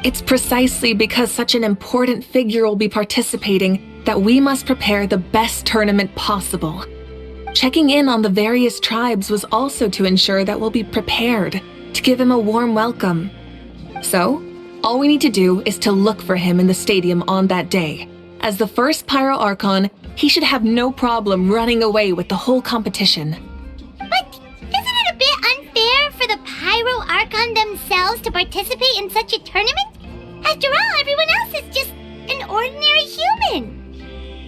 It's precisely because such an important figure will be participating that we must prepare the best tournament possible. Checking in on the various tribes was also to ensure that we'll be prepared to give him a warm welcome. So, all we need to do is to look for him in the stadium on that day. As the first Pyro Archon, he should have no problem running away with the whole competition. But isn't it a bit unfair for the Pyro Archon themselves to participate in such a tournament? After all, everyone else is just an ordinary human.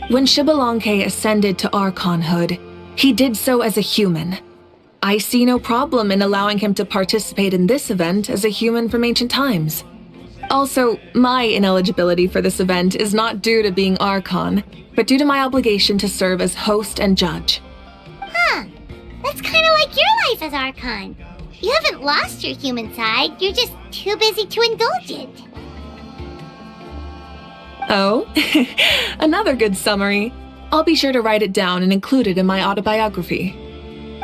When Xbalanque ascended to Archonhood, he did so as a human. I see no problem in allowing him to participate in this event as a human from ancient times. Also, my ineligibility for this event is not due to being Archon, but due to my obligation to serve as host and judge. Huh. That's kind of like your life as Archon. You haven't lost your human side, you're just too busy to indulge it. Oh, another good summary. I'll be sure to write it down and include it in my autobiography.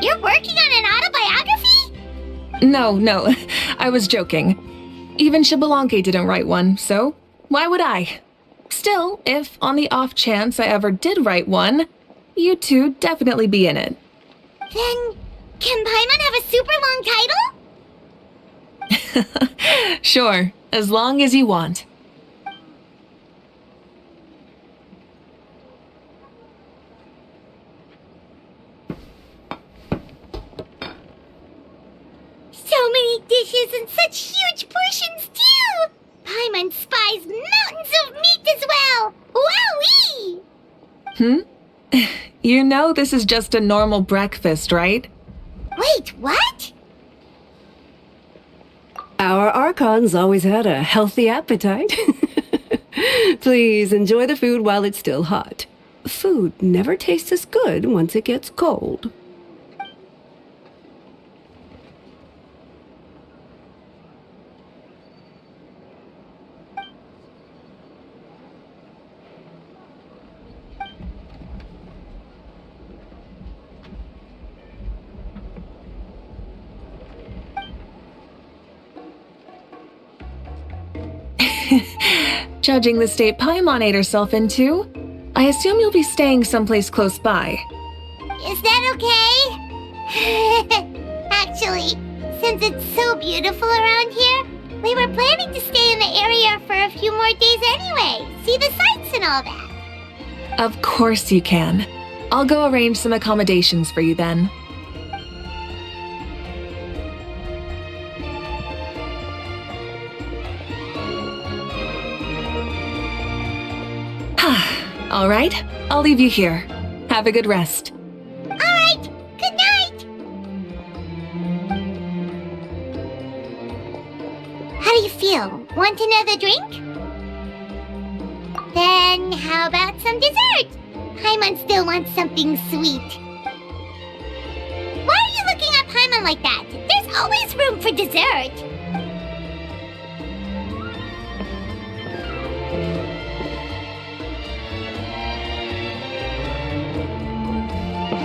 You're working on an autobiography? No, I was joking. Even Xbalanque didn't write one, so why would I? Still, if on the off chance I ever did write one, you two definitely be in it. Then, can Paimon have a super long title? Sure, as long as you want. dishes in such huge portions, too! Paimon spies mountains of meat as well! Wowee! You know this is just a normal breakfast, right? Wait, what? Our Archon's always had a healthy appetite. Please enjoy the food while it's still hot. Food never tastes as good once it gets cold. Judging the state Paimon ate herself into, I assume you'll be staying someplace close by. Is that okay? Actually, since it's so beautiful around here, we were planning to stay in the area for a few more days anyway. See the sights and all that. Of course you can. I'll go arrange some accommodations for you then. All right, I'll leave you here. Have a good rest. All right, good night. How do you feel? Want another drink? Then how about some dessert? Paimon still wants something sweet. Why are you looking at Paimon like that? There's always room for dessert.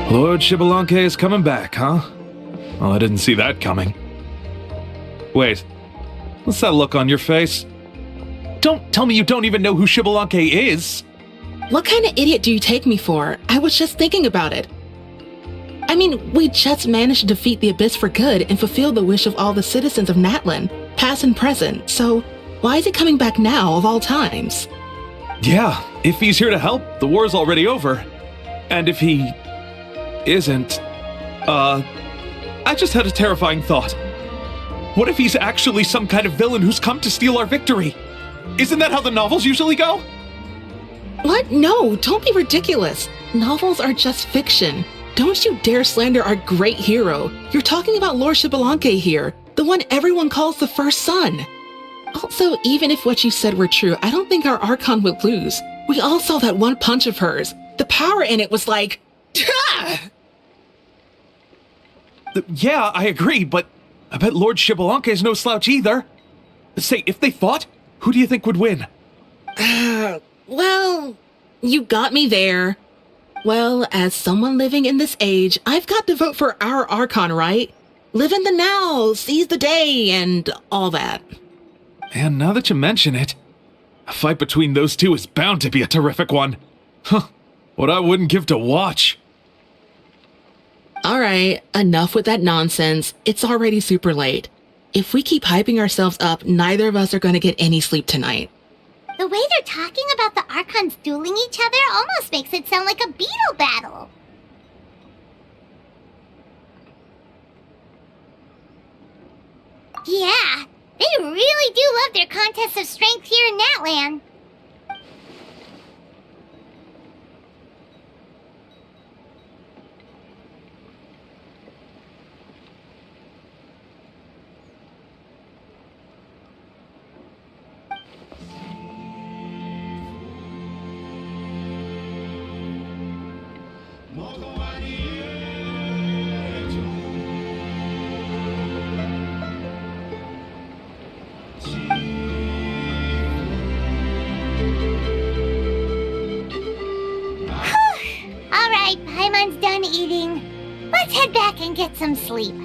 Lord Xbalanque is coming back, huh? Well, I didn't see that coming. Wait, what's that look on your face? Don't tell me you don't even know who Xbalanque is! What kind of idiot do you take me for? I was just thinking about it. I mean, we just managed to defeat the Abyss for good and fulfill the wish of all the citizens of Natlan, past and present, so why is he coming back now of all times? Yeah, if he's here to help, the war's already over. And if he isn't, I just had a terrifying thought. What if he's actually some kind of villain who's come to steal our victory? Isn't that how the novels usually go? What? No, don't be ridiculous. Novels are just fiction. Don't you dare slander our great hero. You're talking about Lord Xbalanque here, the one everyone calls the first son. Also, even if what you said were true, I don't think our Archon would lose. We all saw that one punch of hers. The power in it was like... Yeah, I agree, but I bet Lord Xbalanque is no slouch either. Say, if they fought, who do you think would win? Well, you got me there. Well, as someone living in this age, I've got to vote for our Archon, right? Live in the now, seize the day, and all that. And now that you mention it, a fight between those two is bound to be a terrific one. Huh, what I wouldn't give to watch. All right, enough with that nonsense. It's already super late. If we keep hyping ourselves up, neither of us are going to get any sleep tonight. The way they're talking about the Archons dueling each other almost makes it sound like a beetle battle. Yeah, they really do love their contests of strength here in Natlan. Alright, Paimon's done eating. Let's head back and get some sleep.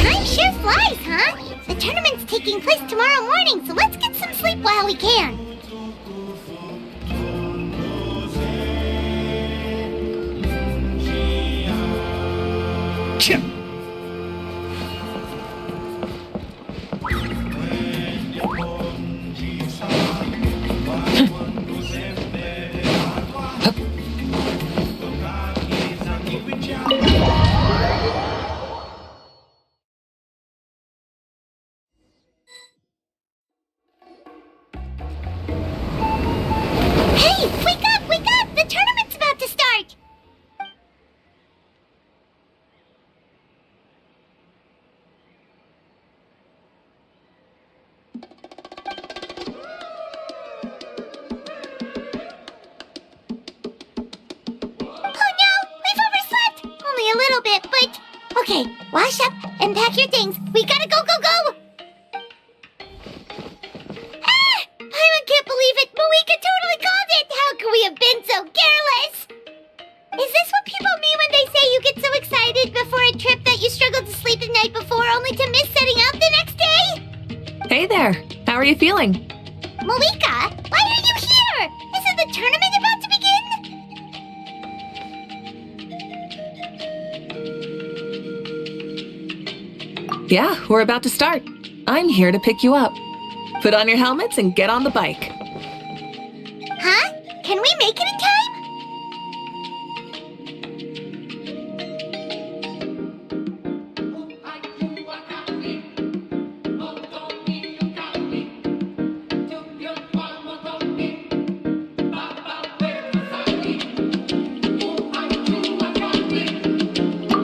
Time sure flies, huh? The tournament's taking place tomorrow morning, so let's get some sleep while we can. bit, but... Okay, wash up and pack your things. We gotta go, go, go! Ah! I can't believe it! Mavuika totally called it! How could we have been so careless? Is this what people mean when they say you get so excited before a trip that you struggled to sleep the night before only to miss setting out the next day? Hey there. How are you feeling? Mavuika, why are you here? Isn't the tournament about to begin? Yeah, we're about to start. I'm here to pick you up. Put on your helmets and get on the bike. Huh? Can we make it in time?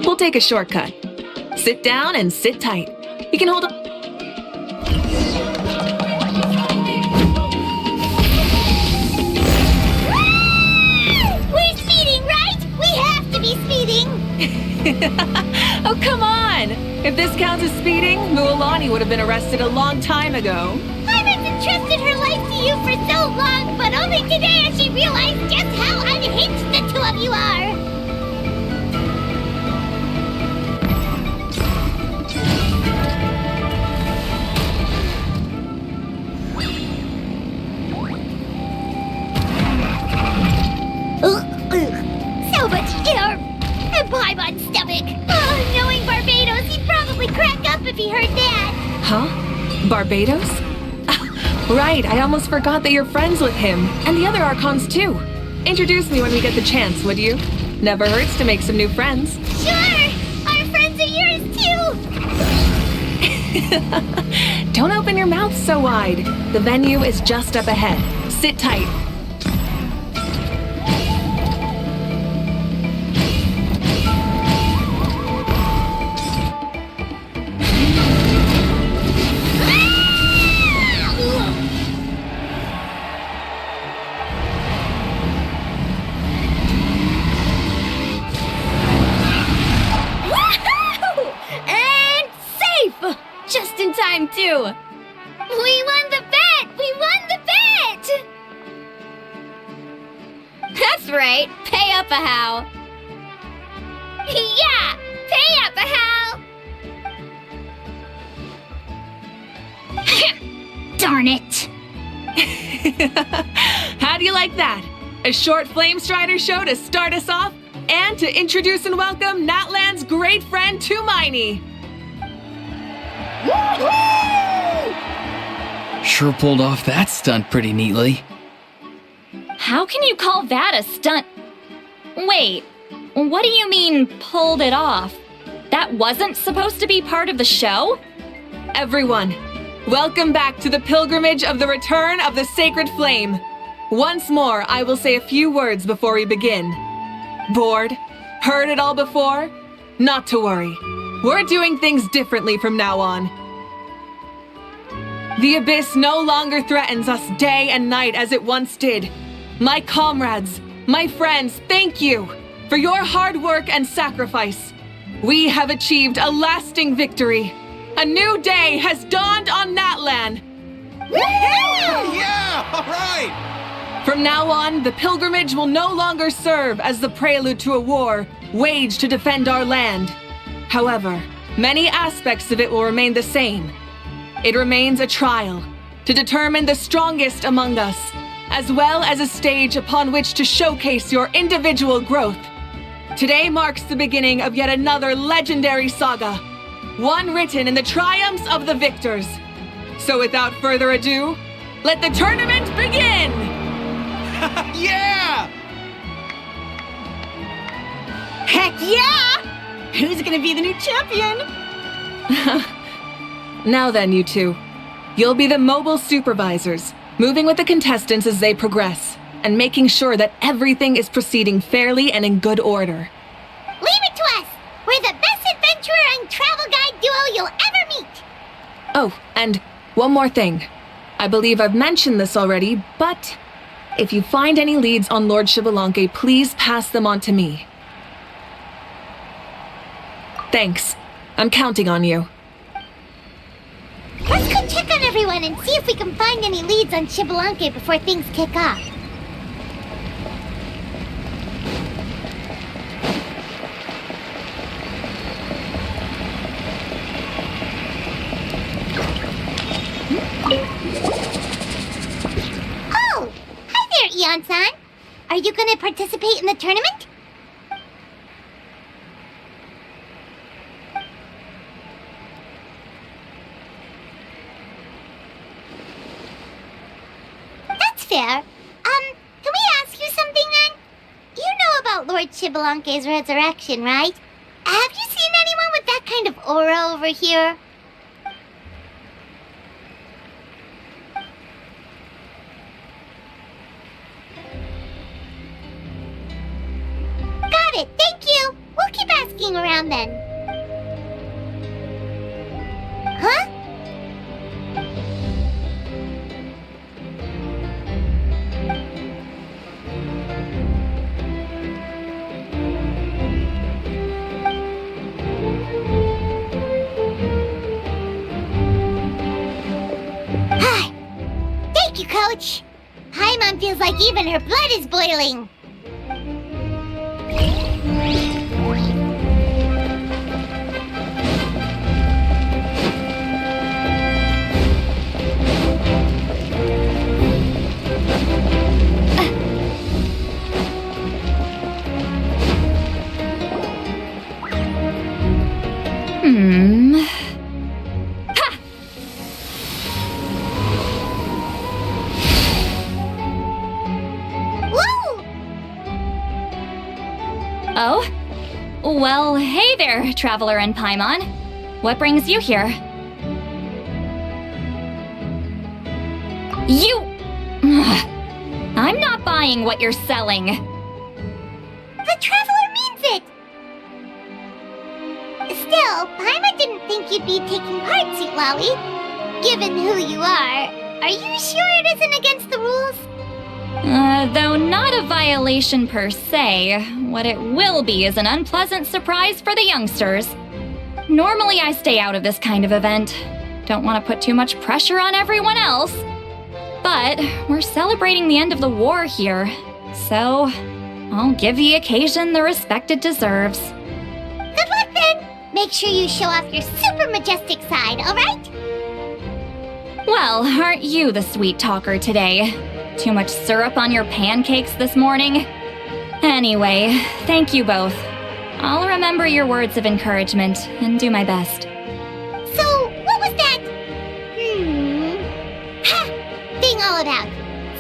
We'll take a shortcut. Sit down and sit tight. You can hold up. We're speeding, right? We have to be speeding. Oh, come on! If this counts as speeding, Mualani would have been arrested a long time ago. Iris entrusted her life to you for so long, but only today has she realized just how unhinged the two of you are. So much air! And Paimon stomach! Oh, knowing Barbados, he'd probably crack up if he heard that! Huh? Barbados? Right, I almost forgot that you're friends with him. And the other Archons, too. Introduce me when we get the chance, would you? Never hurts to make some new friends. Sure! Our friends are yours, too! Don't open your mouth so wide. The venue is just up ahead. Sit tight. Just in time, too. We won the bet! We won the bet! That's right. Pay up a how. Yeah! Pay up a how! Darn it! How do you like that? A short Flame Strider show to start us off and to introduce and welcome Natlan's great friend Tumaini. Sure pulled off that stunt pretty neatly. How can you call that a stunt? Wait, what do you mean, pulled it off? That wasn't supposed to be part of the show? Everyone, welcome back to the pilgrimage of the return of the sacred flame. Once more, I will say a few words before we begin. Bored? Heard it all before? Not to worry. We're doing things differently from now on. The abyss no longer threatens us day and night as it once did. My comrades, my friends, thank you for your hard work and sacrifice. We have achieved a lasting victory. A new day has dawned on Natlan. Yeah! All right! From now on, the pilgrimage will no longer serve as the prelude to a war waged to defend our land. However, many aspects of it will remain the same. It remains a trial to determine the strongest among us, as well as a stage upon which to showcase your individual growth. Today marks the beginning of yet another legendary saga, one written in the triumphs of the victors. So without further ado, let the tournament begin! Yeah! Heck yeah! Who's gonna be the new champion? Now then, you two. You'll be the mobile supervisors, moving with the contestants as they progress, and making sure that everything is proceeding fairly and in good order. Leave it to us! We're the best adventurer and travel guide duo you'll ever meet! Oh, and one more thing. I believe I've mentioned this already, but if you find any leads on Lord Xbalanque, please pass them on to me. Thanks. I'm counting on you. Let's go check on everyone and see if we can find any leads on Xbalanque before things kick off. Oh! Hi there, Eon-san! Are you gonna participate in the tournament? That's fair. Can we ask you something then? You know about Lord Xbalanque's resurrection, right? Have you seen anyone with that kind of aura over here? Got it, thank you! We'll keep asking around then. Huh? Thank you, Coach. Paimon feels like even her blood is boiling. Woo! Oh? Well, hey there, Traveler and Paimon. What brings you here? You... I'm not buying what you're selling. The Traveler means it! Still, Paimon didn't think you'd be taking part, Sweet Lolly. Given who you are you sure it isn't against the rules? Though not a violation per se, what it will be is an unpleasant surprise for the youngsters. Normally I stay out of this kind of event. Don't want to put too much pressure on everyone else. But we're celebrating the end of the war here, so I'll give the occasion the respect it deserves. Good luck then! Make sure you show off your super majestic side, alright? Well, aren't you the sweet talker today? Too much syrup on your pancakes this morning? Anyway, thank you both. I'll remember your words of encouragement and do my best. So, what was that? Ha! Thing all about?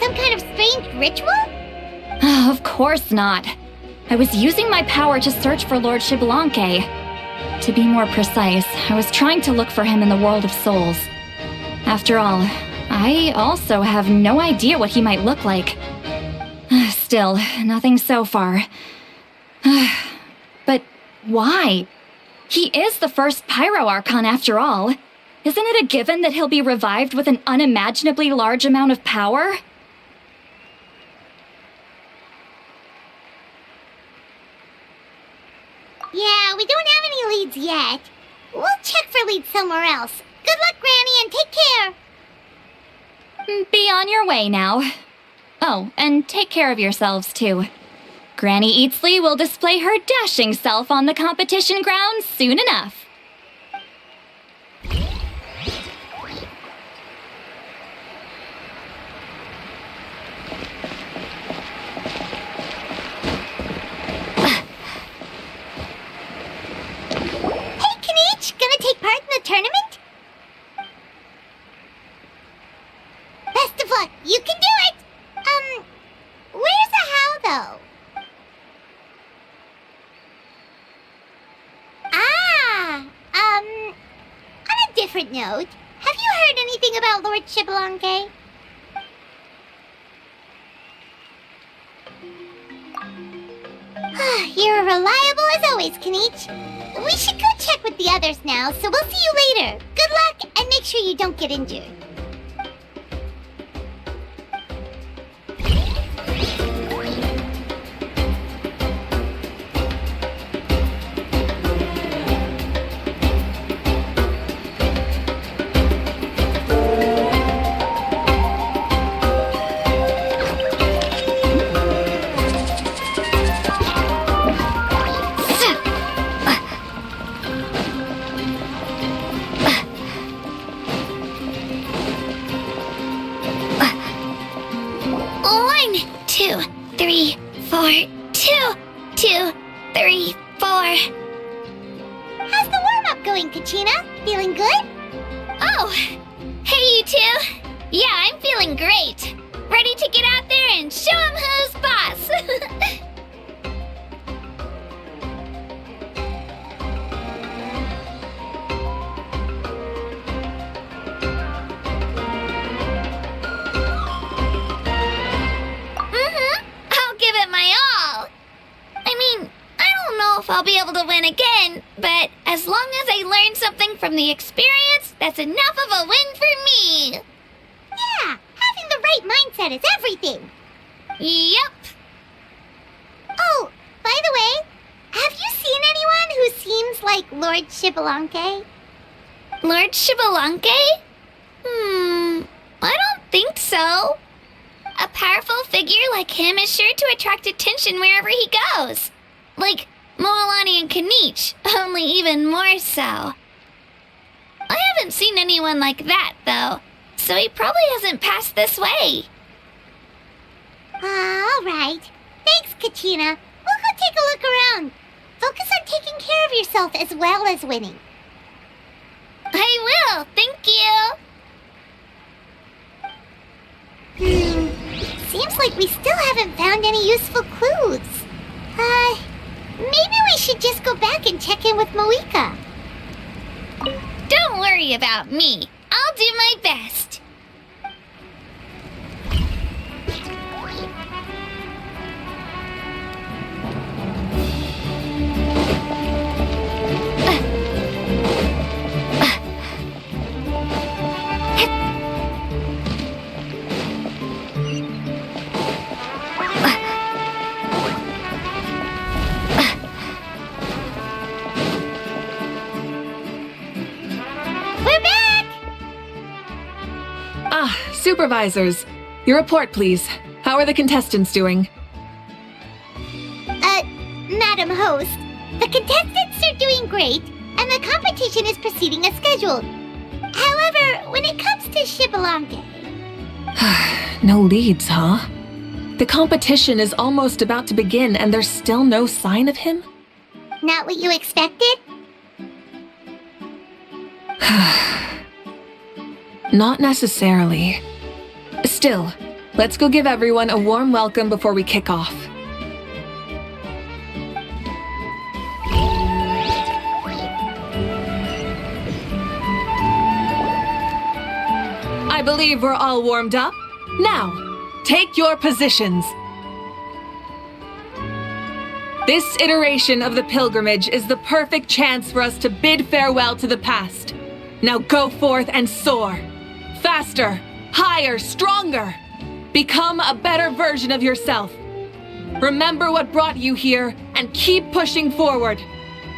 Some kind of strange ritual? Of course not. I was using my power to search for Lord Xbalanque. To be more precise, I was trying to look for him in the world of souls. After all, I also have no idea what he might look like. Still, nothing so far. But why? He is the first Pyro Archon after all. Isn't it a given that he'll be revived with an unimaginably large amount of power? Yeah, we don't have any leads yet. We'll check for leads somewhere else. Good luck, Granny, and take care! Be on your way now. Oh, and take care of yourselves too. Granny Eatsley will display her dashing self on the competition grounds soon enough. Hey, Kanichi, gonna take part in the tournament? Best of luck, you can do it! Where's the how, though? On a different note, have you heard anything about Lord Xbalanque? You're reliable as always, Kanichi. We should go check with the others now, so we'll see you later. Good luck, and make sure you don't get injured. 2, 3, 4. How's the warm-up going, Kachina? Feeling good? Oh, hey you two. Yeah, I'm feeling great. Ready to get out there and show 'em who's boss. I'll give it my all. I mean, I don't know if I'll be able to win again, but as long as I learn something from the experience, that's enough of a win for me. Yeah, having the right mindset is everything. Yep. Oh, by the way, have you seen anyone who seems like Lord Shibalanke? Lord Shibalanke? I don't think so. A powerful figure like him is sure to attract attention wherever he goes. Like Moalani and Kanich, only even more so. I haven't seen anyone like that, though, so he probably hasn't passed this way. All right. Thanks, Kachina. We'll go take a look around. Focus on taking care of yourself as well as winning. I will, thank you. Seems like we still haven't found any useful clues. Maybe we should just go back and check in with Mavuika. Don't worry about me. I'll do my best. Supervisors, your report, please. How are the contestants doing? Madam Host, the contestants are doing great, and the competition is proceeding as scheduled. However, when it comes to Shibalanke... No leads, huh? The competition is almost about to begin, and there's still no sign of him? Not what you expected? Not necessarily. Still, let's go give everyone a warm welcome before we kick off. I believe we're all warmed up. Now, take your positions. This iteration of the pilgrimage is the perfect chance for us to bid farewell to the past. Now go forth and soar. Faster, higher, stronger. Become a better version of yourself. Remember what brought you here and keep pushing forward.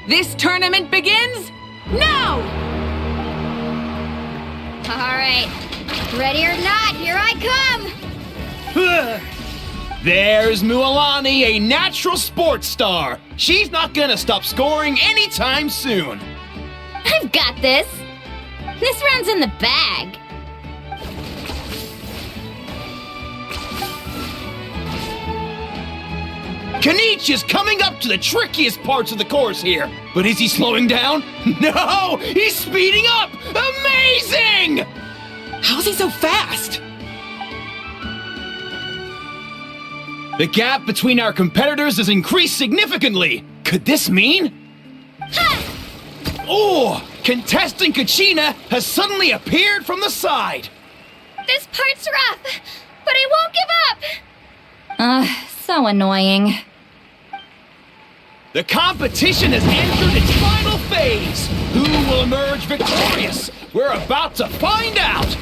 This tournament begins now! All right. Ready or not, here I come! There's Mualani, a natural sports star. She's not gonna stop scoring anytime soon. I've got this. This round's in the bag. Kanich is coming up to the trickiest parts of the course here. But is he slowing down? No! He's speeding up! Amazing! How's he so fast? The gap between our competitors has increased significantly. Could this mean? Oh! Contestant Kachina has suddenly appeared from the side. This part's rough, but I won't give up. So annoying. The competition has entered its final phase. Who will emerge victorious? We're about to find out.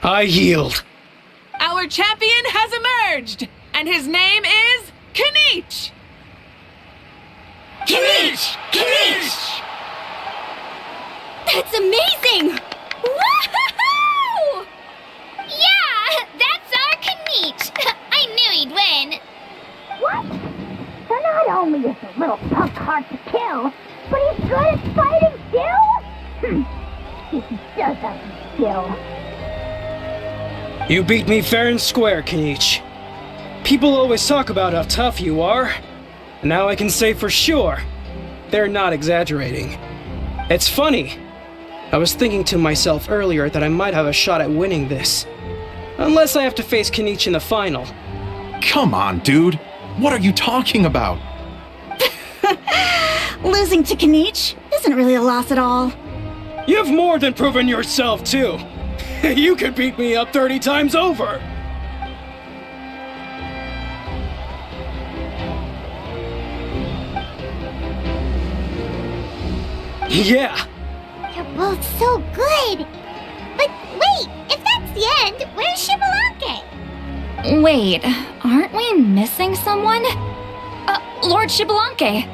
I yield. Our champion has emerged, and his name is Kanich! only is a little punk hard to kill, but he's good at fighting too? If he does have some skill. You beat me fair and square, Kenichi. People always talk about how tough you are. And now I can say for sure, they're not exaggerating. It's funny. I was thinking to myself earlier that I might have a shot at winning this. Unless I have to face Kenichi in the final. Come on, dude. What are you talking about? Losing to Kenichi isn't really a loss at all. You've more than proven yourself, too. You could beat me up 30 times over. Yeah. You're both so good. But wait, if that's the end, where's Shibalanke? Wait, aren't we missing someone? Lord Shibalanke.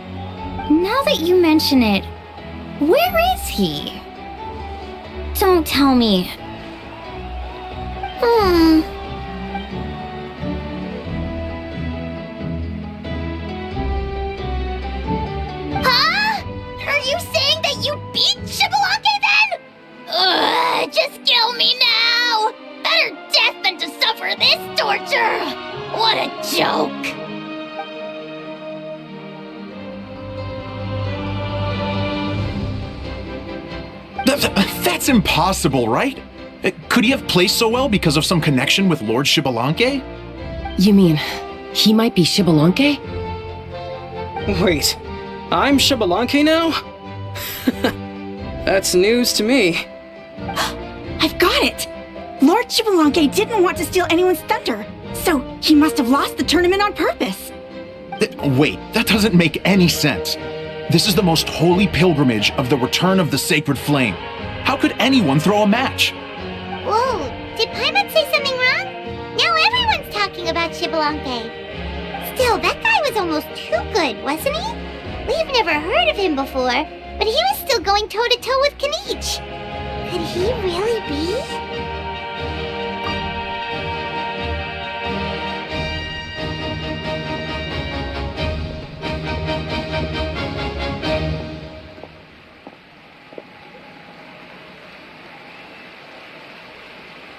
Now that you mention it, where is he? Don't tell me. Huh? Are you saying that you beat Shibalanke then? Ugh, just kill me now! Better death than to suffer this torture! What a joke! That's impossible, right? Could he have placed so well because of some connection with Lord Shibalanke? You mean, he might be Shibalanke? Wait, I'm Shibalanke now? That's news to me. I've got it! Lord Shibalanke didn't want to steal anyone's thunder, so he must have lost the tournament on purpose. Wait, that doesn't make any sense. This is the most holy pilgrimage of the return of the sacred flame. How could anyone throw a match? Whoa, did Paimon say something wrong? Now everyone's talking about Shibalanke. Still, that guy was almost too good, wasn't he? We've never heard of him before, but he was still going toe-to-toe with Kenichi. Could he really be?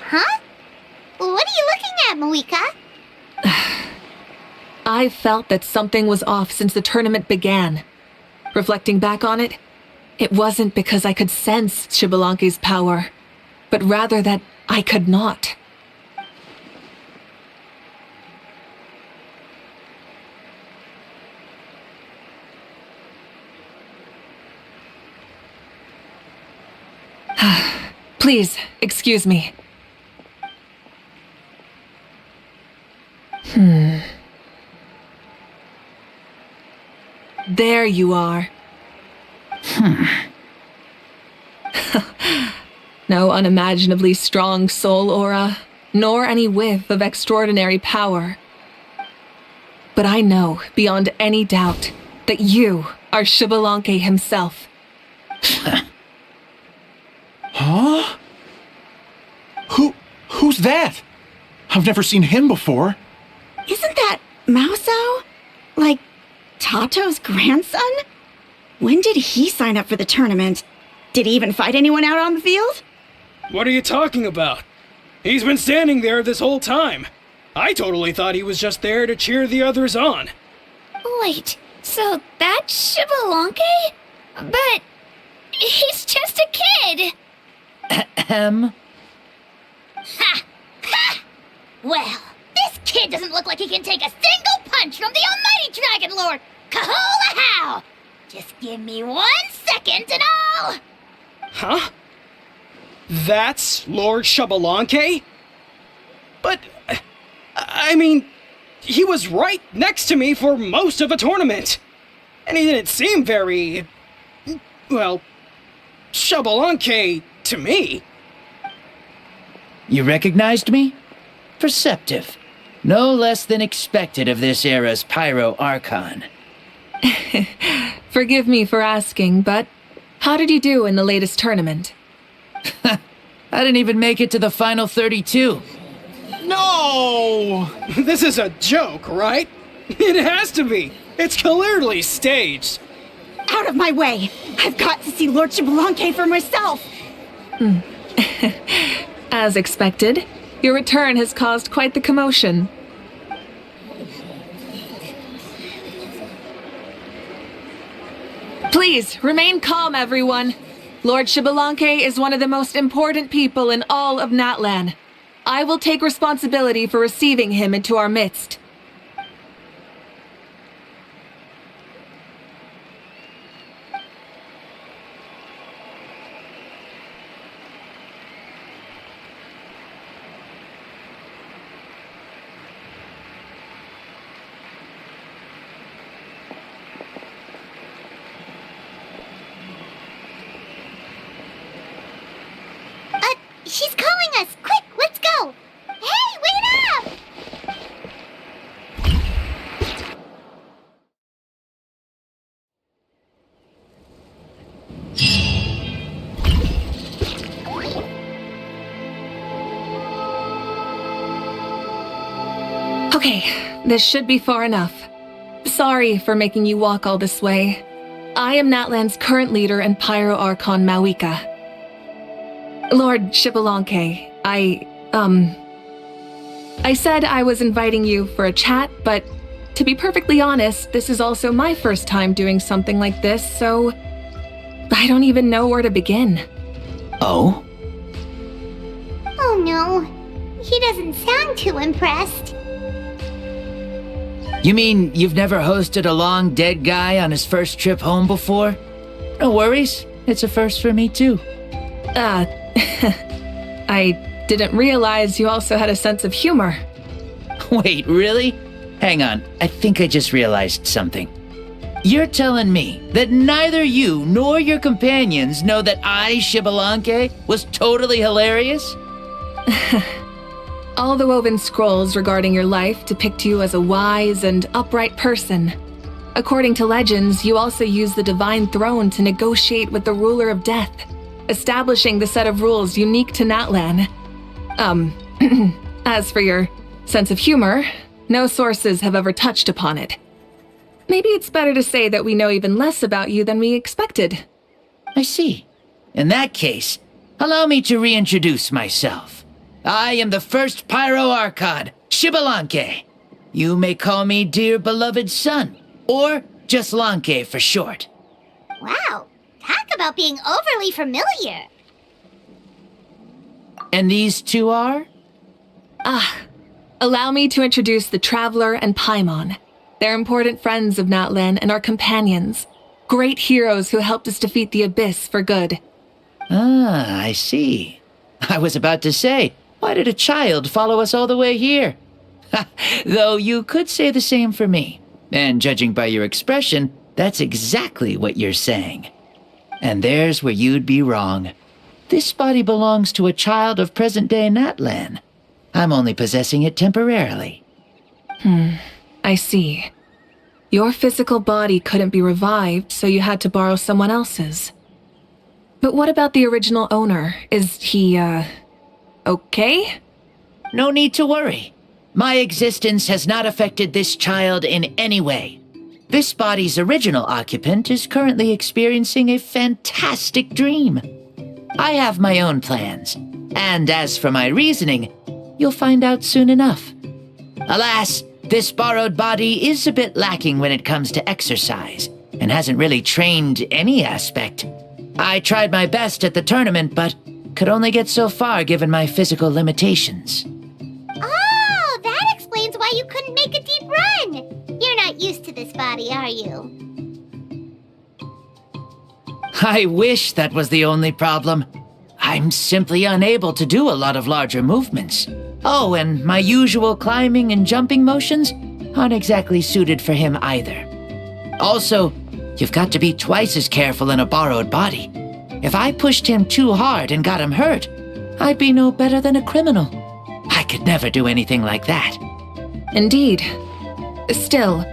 Huh? What are you looking at, Mavuika? I felt that something was off since the tournament began. Reflecting back on it, it wasn't because I could sense Shibalanke's power, but rather that I could not. Please, excuse me. There you are. No unimaginably strong soul aura, nor any whiff of extraordinary power. But I know, beyond any doubt, that you are Shibalanke himself. Huh? Who's that? I've never seen him before. Isn't that Mausao? Like, Tato's grandson? When did he sign up for the tournament? Did he even fight anyone out on the field? What are you talking about? He's been standing there this whole time. I totally thought he was just there to cheer the others on. Wait, so that's Shibalanke? But he's just a kid. Ha! Ha! Well, this kid doesn't look like he can take a single punch from the almighty Dragon Lord! Kahola how! Just give me 1 second and I'll... Huh? That's Lord Shibalanke? But, I mean, he was right next to me for most of the tournament. And he didn't seem very... well, Shibalanke to me. You recognized me? Perceptive. No less than expected of this era's Pyro Archon. Forgive me for asking, but how did you do in the latest tournament? I didn't even make it to the final 32. No! This is a joke, right? It has to be! It's clearly staged! Out of my way! I've got to see Lord Xbalanque for myself! As expected, your return has caused quite the commotion. Please, remain calm, everyone. Lord Xbalanque is one of the most important people in all of Natlan. I will take responsibility for receiving him into our midst. She's calling us! Quick, let's go! Hey, wait up! Okay, this should be far enough. Sorry for making you walk all this way. I am Natlan's current leader and Pyro Archon Mavuika. Lord Xbalanque, I said I was inviting you for a chat, but to be perfectly honest, this is also my first time doing something like this, so I don't even know where to begin. Oh? Oh no, he doesn't sound too impressed. You mean you've never hosted a long dead guy on his first trip home before? No worries, it's a first for me too. I didn't realize you also had a sense of humor. Wait, really? Hang on, I think I just realized something. You're telling me that neither you nor your companions know that I, Xbalanque, was totally hilarious? All the woven scrolls regarding your life depict you as a wise and upright person. According to legends, you also use the divine throne to negotiate with the ruler of death, establishing the set of rules unique to Natlan. As for your sense of humor, no sources have ever touched upon it. Maybe it's better to say that we know even less about you than we expected. I see. In that case, allow me to reintroduce myself. I am the first Pyro Archon, Xbalanque. You may call me dear beloved son, or just Lanque for short. Wow, talk about being overly familiar. And these two are? Allow me to introduce the Traveler and Paimon. They're important friends of Natlan and our companions. Great heroes who helped us defeat the Abyss for good. Ah, I see. I was about to say, why did a child follow us all the way here? Though you could say the same for me. And judging by your expression, that's exactly what you're saying. And there's where you'd be wrong. This body belongs to a child of present-day Natlan. I'm only possessing it temporarily. I see. Your physical body couldn't be revived, so you had to borrow someone else's. But what about the original owner? Is he, okay? No need to worry. My existence has not affected this child in any way. This body's original occupant is currently experiencing a fantastic dream. I have my own plans, and as for my reasoning, you'll find out soon enough. Alas, this borrowed body is a bit lacking when it comes to exercise, and hasn't really trained any aspect. I tried my best at the tournament, but could only get so far given my physical limitations. Oh, that explains why you couldn't make a deep run. You're not used to this body, are you? I wish that was the only problem. I'm simply unable to do a lot of larger movements. Oh, and my usual climbing and jumping motions aren't exactly suited for him either. Also, you've got to be twice as careful in a borrowed body. If I pushed him too hard and got him hurt, I'd be no better than a criminal. I could never do anything like that. Indeed. Still,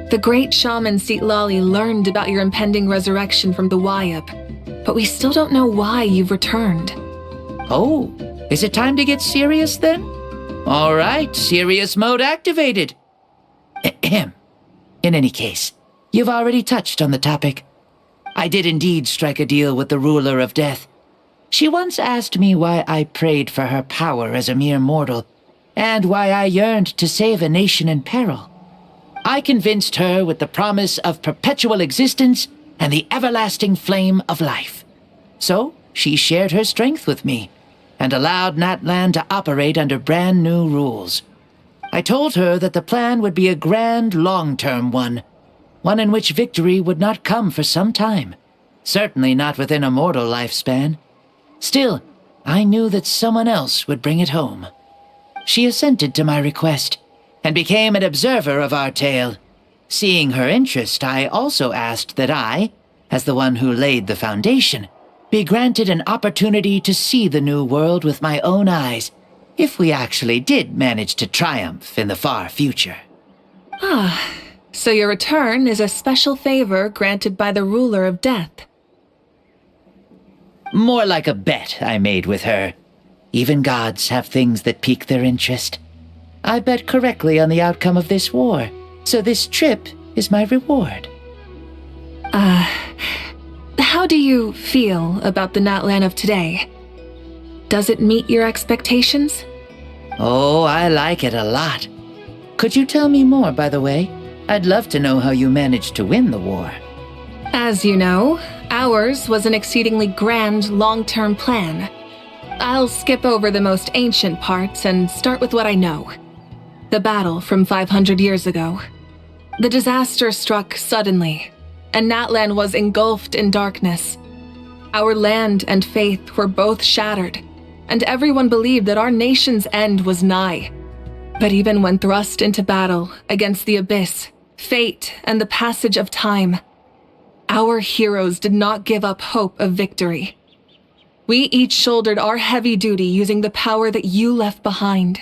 the great shaman Seatlali learned about your impending resurrection from the Wayup, but we still don't know why you've returned. Oh, is it time to get serious then? All right, serious mode activated. Ahem. In any case, you've already touched on the topic. I did indeed strike a deal with the ruler of death. She once asked me why I prayed for her power as a mere mortal, and why I yearned to save a nation in peril. I convinced her with the promise of perpetual existence and the everlasting flame of life. So, she shared her strength with me, and allowed Natlan to operate under brand new rules. I told her that the plan would be a grand, long-term one in which victory would not come for some time, certainly not within a mortal lifespan. Still, I knew that someone else would bring it home. She assented to my request, and became an observer of our tale. Seeing her interest, I also asked that I, as the one who laid the foundation, be granted an opportunity to see the new world with my own eyes, if we actually did manage to triumph in the far future. So your return is a special favor granted by the ruler of death. More like a bet I made with her. Even gods have things that pique their interest. I bet correctly on the outcome of this war, so this trip is my reward. How do you feel about the Natlan of today? Does it meet your expectations? Oh, I like it a lot. Could you tell me more, by the way? I'd love to know how you managed to win the war. As you know, ours was an exceedingly grand, long-term plan. I'll skip over the most ancient parts and start with what I know. The battle from 500 years ago. The disaster struck suddenly, and Natlan was engulfed in darkness. Our land and faith were both shattered, and everyone believed that our nation's end was nigh. But even when thrust into battle against the abyss, fate, and the passage of time, our heroes did not give up hope of victory. We each shouldered our heavy duty using the power that you left behind.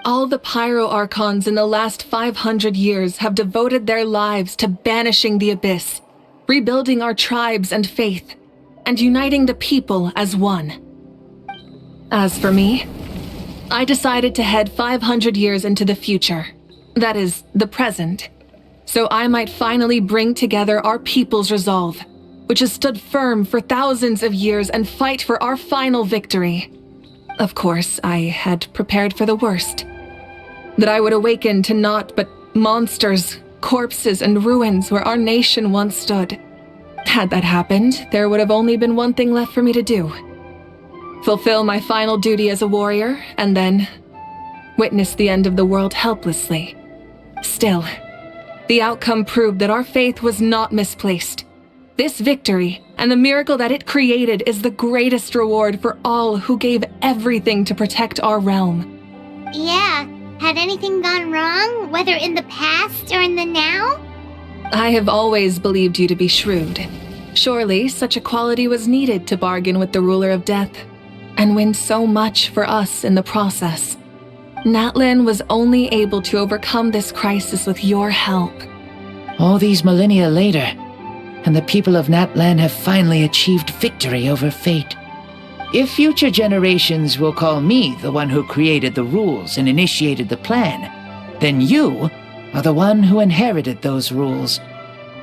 All the Pyro Archons in the last 500 years have devoted their lives to banishing the abyss, rebuilding our tribes and faith, and uniting the people as one. As for me, I decided to head 500 years into the future, that is, the present, so I might finally bring together our people's resolve, which has stood firm for thousands of years, and fight for our final victory. Of course, I had prepared for the worst. That I would awaken to naught but monsters, corpses, and ruins where our nation once stood. Had that happened, there would have only been one thing left for me to do. Fulfill my final duty as a warrior, and then witness the end of the world helplessly. Still, the outcome proved that our faith was not misplaced. This victory, and the miracle that it created, is the greatest reward for all who gave everything to protect our realm. Yeah, had anything gone wrong, whether in the past or in the now? I have always believed you to be shrewd. Surely, such a quality was needed to bargain with the ruler of death, and win so much for us in the process. Natlan was only able to overcome this crisis with your help. All these millennia later, and the people of Natlan have finally achieved victory over fate. If future generations will call me the one who created the rules and initiated the plan, then you are the one who inherited those rules.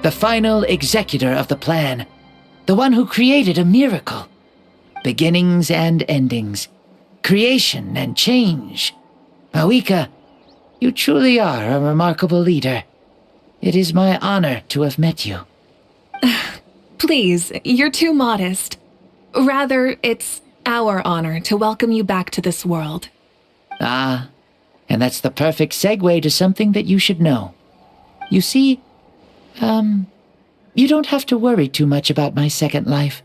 The final executor of the plan. The one who created a miracle. Beginnings and endings. Creation and change. Mavuika, you truly are a remarkable leader. It is my honor to have met you. Please, you're too modest. Rather, it's our honor to welcome you back to this world. Ah, and that's the perfect segue to something that you should know. You see, you don't have to worry too much about my second life,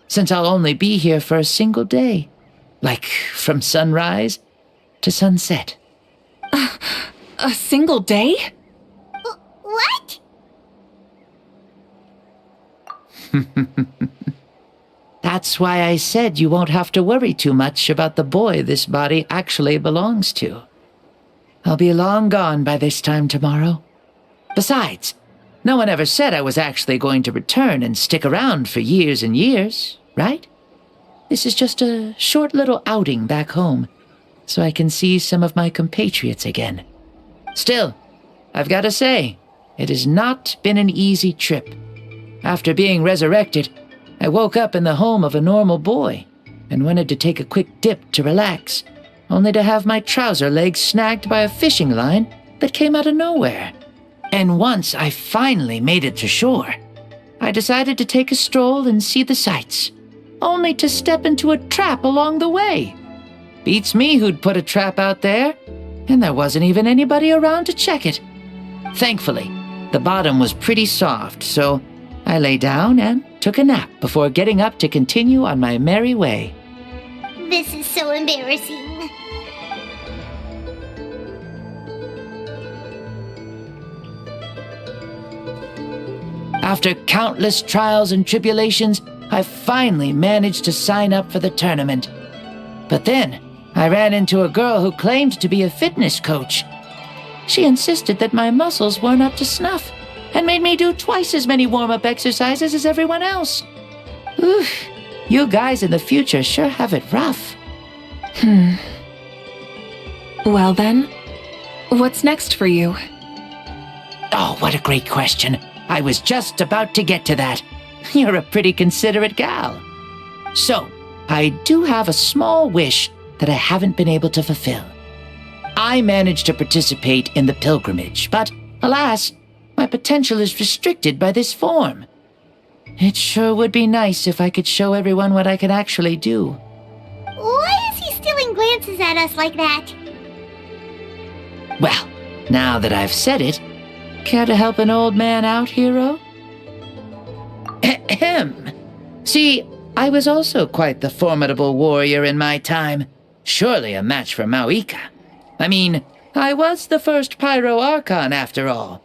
since I'll only be here for a single day, like from sunrise to sunset. A single day? What? That's why I said you won't have to worry too much about the boy this body actually belongs to. I'll be long gone by this time tomorrow. Besides, no one ever said I was actually going to return and stick around for years and years, right? This is just a short little outing back home, so I can see some of my compatriots again. Still, I've got to say, it has not been an easy trip. After being resurrected, I woke up in the home of a normal boy and wanted to take a quick dip to relax, only to have my trouser leg snagged by a fishing line that came out of nowhere. And once I finally made it to shore, I decided to take a stroll and see the sights, only to step into a trap along the way. Beats me who'd put a trap out there, and there wasn't even anybody around to check it. Thankfully, the bottom was pretty soft, so I lay down and took a nap before getting up to continue on my merry way. This is so embarrassing. After countless trials and tribulations, I finally managed to sign up for the tournament. But then, I ran into a girl who claimed to be a fitness coach. She insisted that my muscles weren't up to snuff, and made me do twice as many warm-up exercises as everyone else. Oof, you guys in the future sure have it rough. Well then, what's next for you? Oh, what a great question. I was just about to get to that. You're a pretty considerate gal. So, I do have a small wish that I haven't been able to fulfill. I managed to participate in the pilgrimage, but alas, my potential is restricted by this form. It sure would be nice if I could show everyone what I can actually do. Why is he stealing glances at us like that? Well, now that I've said it, care to help an old man out, hero? Ahem. See, I was also quite the formidable warrior in my time. Surely a match for Mavuika. I mean, I was the first Pyro Archon after all.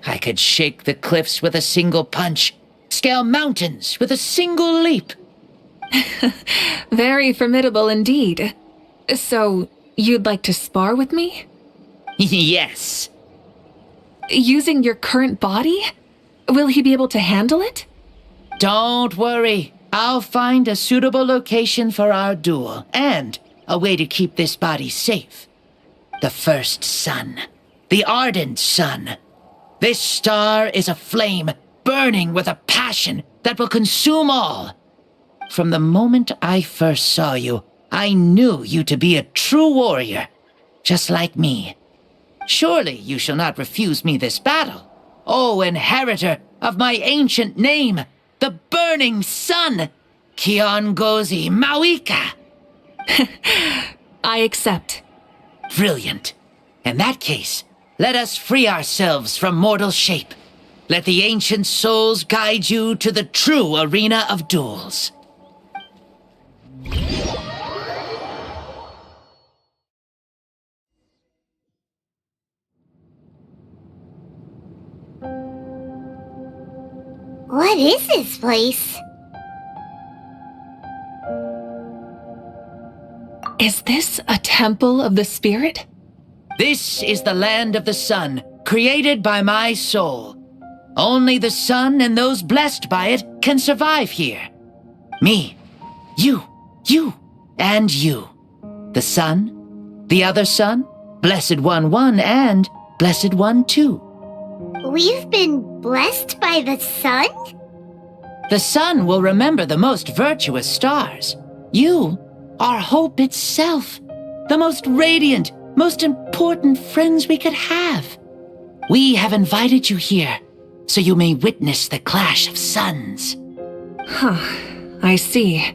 I could shake the cliffs with a single punch, scale mountains with a single leap. Very formidable indeed. So, you'd like to spar with me? Yes. Using your current body? Will he be able to handle it? Don't worry. I'll find a suitable location for our duel, and a way to keep this body safe. The first sun. The ardent sun. This star is a flame, burning with a passion that will consume all. From the moment I first saw you, I knew you to be a true warrior, just like me. Surely you shall not refuse me this battle, O inheritor of my ancient name, the burning sun, Kiongozi Mavuika. I accept. Brilliant. In that case, let us free ourselves from mortal shape. Let the ancient souls guide you to the true arena of duels. What is this place? Is this a temple of the spirit? This is the land of the sun, created by my soul. Only the sun and those blessed by it can survive here. Me, you, and you. The sun, the other sun, Blessed One 1, and Blessed One 2. We've been blessed by the sun? The sun will remember the most virtuous stars. You are hope itself, the most radiant, most important friends we could have. We have invited you here, so you may witness the clash of suns. Huh, I see.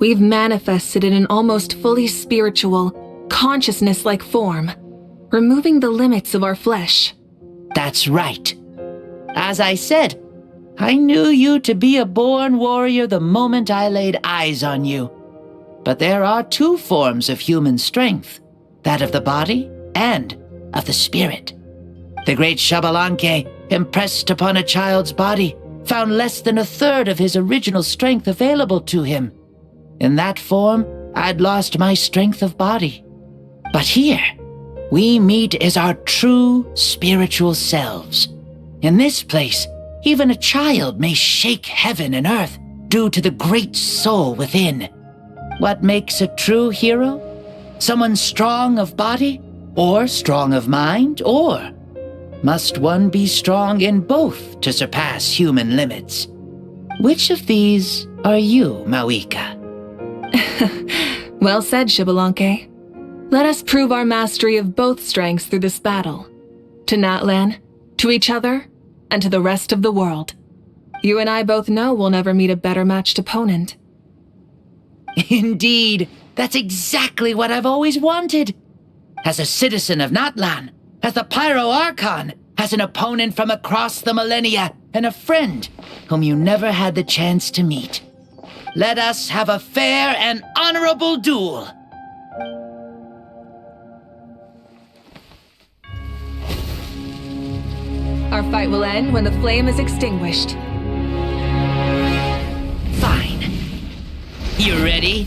We've manifested in an almost fully spiritual, consciousness-like form, removing the limits of our flesh. That's right. As I said, I knew you to be a born warrior the moment I laid eyes on you. But there are two forms of human strength, that of the body and of the spirit. The great Xbalanque, impressed upon a child's body, found less than a third of his original strength available to him. In that form, I'd lost my strength of body. But here, we meet as our true spiritual selves. In this place, even a child may shake heaven and earth due to the great soul within. What makes a true hero? Someone strong of body, or strong of mind, or must one be strong in both to surpass human limits. Which of these are you, Mavuika? Well said, Xbalanque. Let us prove our mastery of both strengths through this battle. To Natlan, to each other, and to the rest of the world. You and I both know we'll never meet a better matched opponent. Indeed, that's exactly what I've always wanted. As a citizen of Natlan, as the Pyro Archon, as an opponent from across the millennia, and a friend whom you never had the chance to meet. Let us have a fair and honorable duel. Our fight will end when the flame is extinguished. Fine. You ready?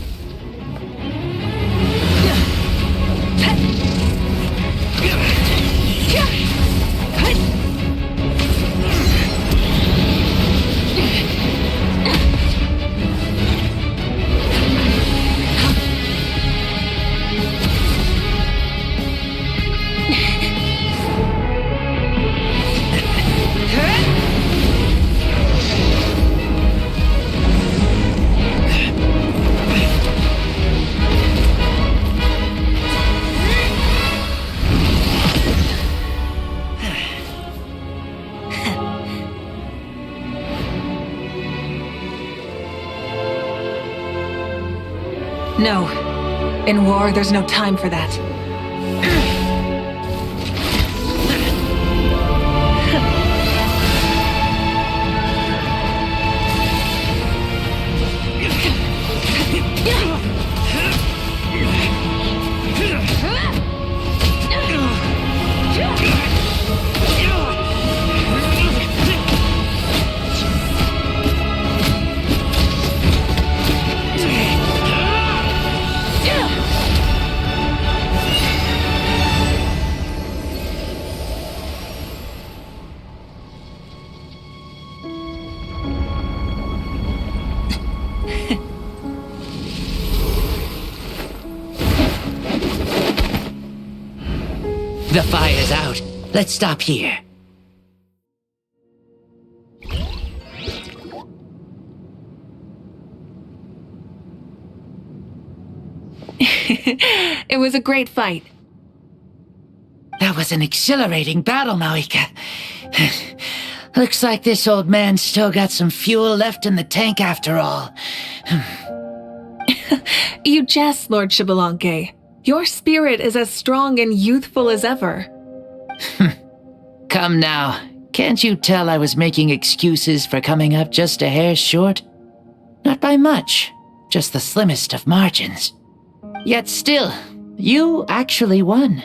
No. In war, there's no time for that. The fire's out. Let's stop here. It was a great fight. That was an exhilarating battle, Mavuika. Looks like this old man's still got some fuel left in the tank after all. You jest, Lord Xbalanque. Your spirit is as strong and youthful as ever. Come now. Can't you tell I was making excuses for coming up just a hair short? Not by much, just the slimmest of margins. Yet still, you actually won.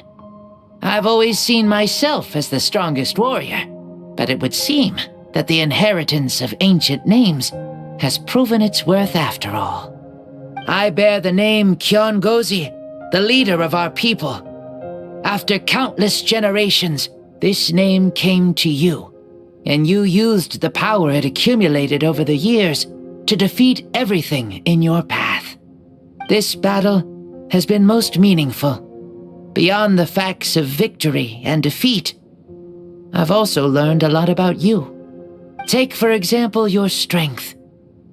I've always seen myself as the strongest warrior, but it would seem that the inheritance of ancient names has proven its worth after all. I bear the name Kiongozi, the leader of our people. After countless generations, this name came to you, and you used the power it accumulated over the years to defeat everything in your path. This battle has been most meaningful. Beyond the facts of victory and defeat, I've also learned a lot about you. Take, for example, your strength.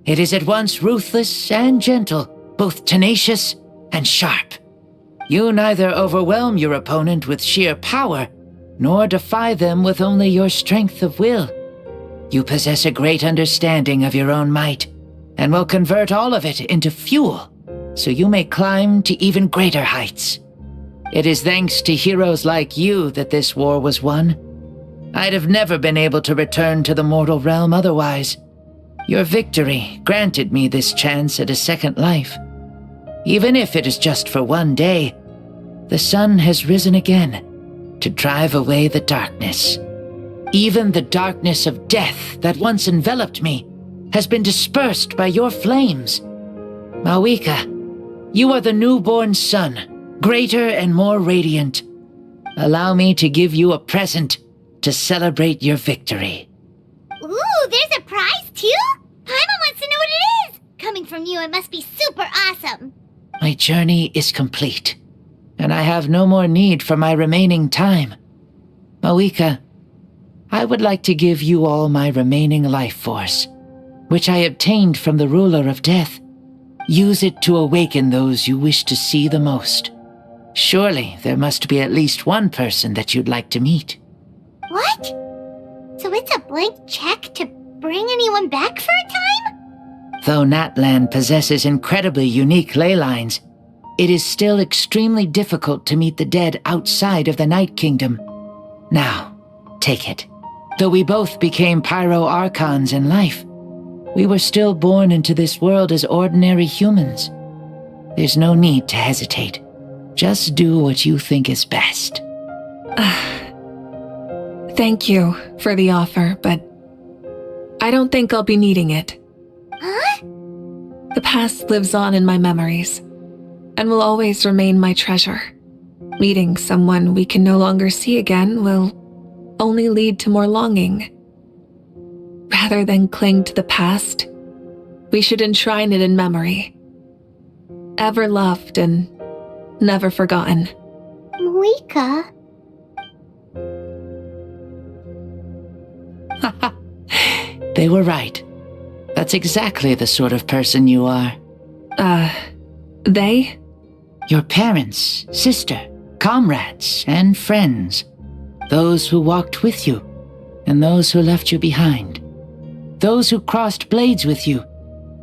It is at once ruthless and gentle, both tenacious and sharp. You neither overwhelm your opponent with sheer power, nor defy them with only your strength of will. You possess a great understanding of your own might, and will convert all of it into fuel, so you may climb to even greater heights. It is thanks to heroes like you that this war was won. I'd have never been able to return to the mortal realm otherwise. Your victory granted me this chance at a second life. Even if it is just for one day, the sun has risen again to drive away the darkness. Even the darkness of death that once enveloped me has been dispersed by your flames. Mavuika, you are the newborn sun, greater and more radiant. Allow me to give you a present to celebrate your victory. Ooh, there's a prize too? Paimon wants to know what it is! Coming from you, it must be super awesome. My journey is complete, and I have no more need for my remaining time. Mavuika, I would like to give you all my remaining life force, which I obtained from the ruler of death. Use it to awaken those you wish to see the most. Surely there must be at least one person that you'd like to meet. What? So it's a blank check to bring anyone back for a time? Though Natlan possesses incredibly unique ley lines, it is still extremely difficult to meet the dead outside of the Night Kingdom. Now, take it. Though we both became Pyro Archons in life, we were still born into this world as ordinary humans. There's no need to hesitate. Just do what you think is best. Thank you for the offer, but I don't think I'll be needing it. Huh? The past lives on in my memories, and will always remain my treasure. Meeting someone we can no longer see again will only lead to more longing. Rather than cling to the past, we should enshrine it in memory. Ever loved and never forgotten. Mavuika? They were right. That's exactly the sort of person you are. They? Your parents, sister, comrades, and friends. Those who walked with you, and those who left you behind. Those who crossed blades with you,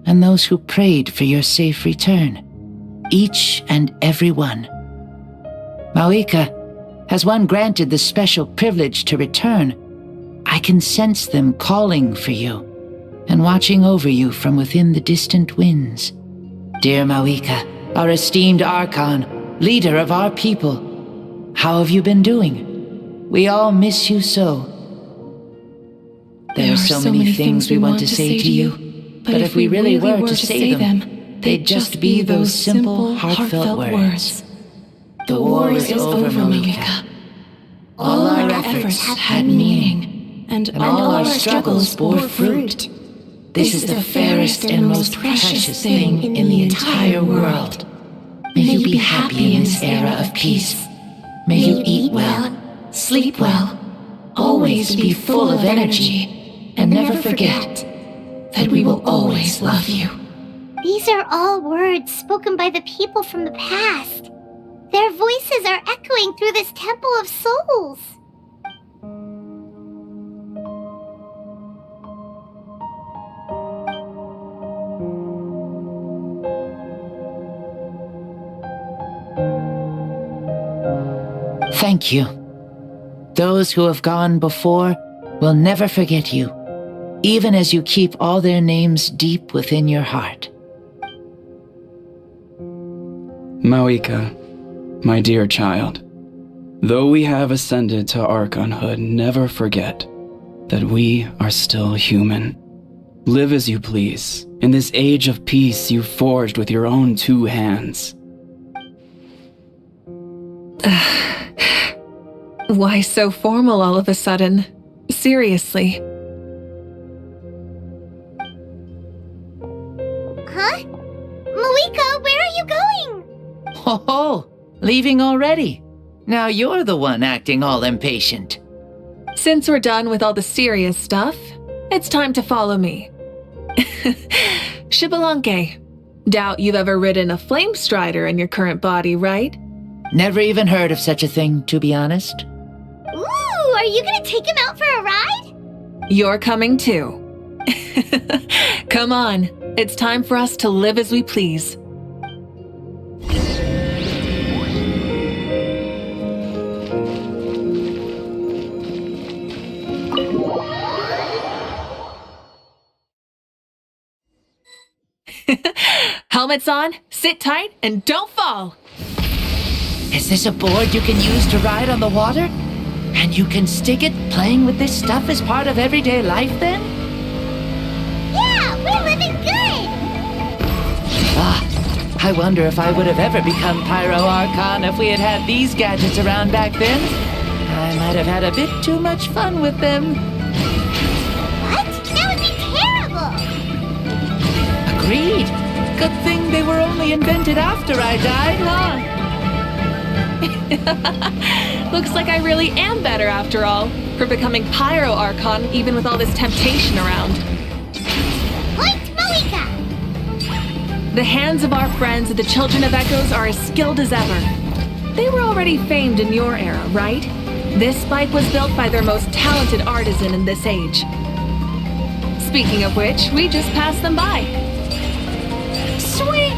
and those who prayed for your safe return. Each and every one. Mavuika, has one granted the special privilege to return, I can sense them calling for you, and watching over you from within the distant winds. Dear Mavuika, our esteemed Archon, leader of our people, how have you been doing? We all miss you so. There are so many things we want to say to you, but if we really were to say them, they'd just be those simple, heartfelt words. The war is over, Mavuika. All our efforts had meaning, and all our struggles bore fruit. This is the fairest and most precious thing in the entire world. May you be happy in this era of peace. May you eat well, sleep well, always be full of energy, and never forget that we will always love you. These are all words spoken by the people from the past. Their voices are echoing through this Temple of Souls. Thank you. Those who have gone before will never forget you, even as you keep all their names deep within your heart. Mavuika, my dear child, though we have ascended to Archonhood, never forget that we are still human. Live as you please, in this age of peace you forged with your own 2 hands. Why so formal all of a sudden? Seriously. Huh? Mavuika, where are you going? Oh, leaving already? Now you're the one acting all impatient. Since we're done with all the serious stuff, it's time to follow me. Xbalanque, doubt you've ever ridden a flame strider in your current body, right? Never even heard of such a thing, to be honest. Ooh, are you gonna take him out for a ride? You're coming too. Come on, it's time for us to live as we please. Helmets on, sit tight, and don't fall! Is this a board you can use to ride on the water? And you can stick it playing with this stuff as part of everyday life then? Yeah, we're living good! I wonder if I would have ever become Pyro Archon if we had had these gadgets around back then. I might have had a bit too much fun with them. What? That would be terrible! Agreed. Good thing they were only invented after I died, huh? Looks like I really am better after all, for becoming Pyro Archon even with all this temptation around. Point Mavuika! The hands of our friends at the Children of Echoes are as skilled as ever. They were already famed in your era, right? This spike was built by their most talented artisan in this age. Speaking of which, we just passed them by. Sweet!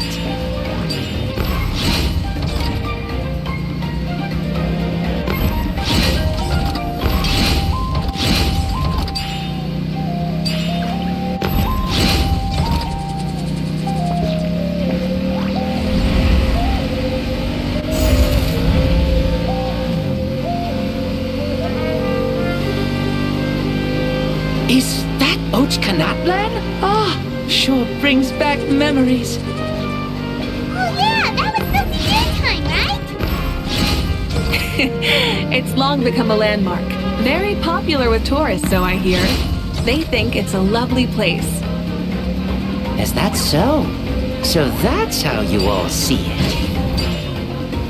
Is that Ochkanatlan? Ah, sure brings back memories. Oh yeah, that was Filthy Deer time, right? It's long become a landmark. Very popular with tourists, so I hear. They think it's a lovely place. Is that so? So that's how you all see it.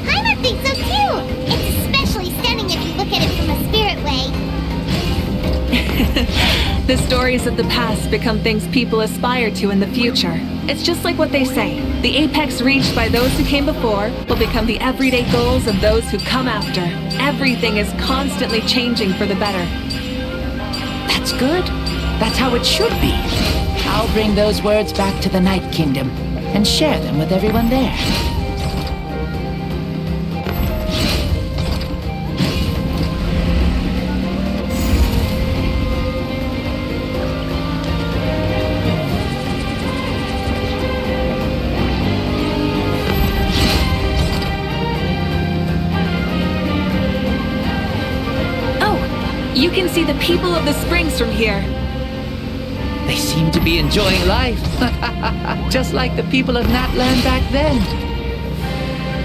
I think so too! It's especially stunning if you look at it from a spirit way. The stories of the past become things people aspire to in the future. It's just like what they say. The apex reached by those who came before will become the everyday goals of those who come after. Everything is constantly changing for the better. That's good. That's how it should be. I'll bring those words back to the Night Kingdom and share them with everyone there. You can see the people of the springs from here. They seem to be enjoying life. Just like the people of Natland back then.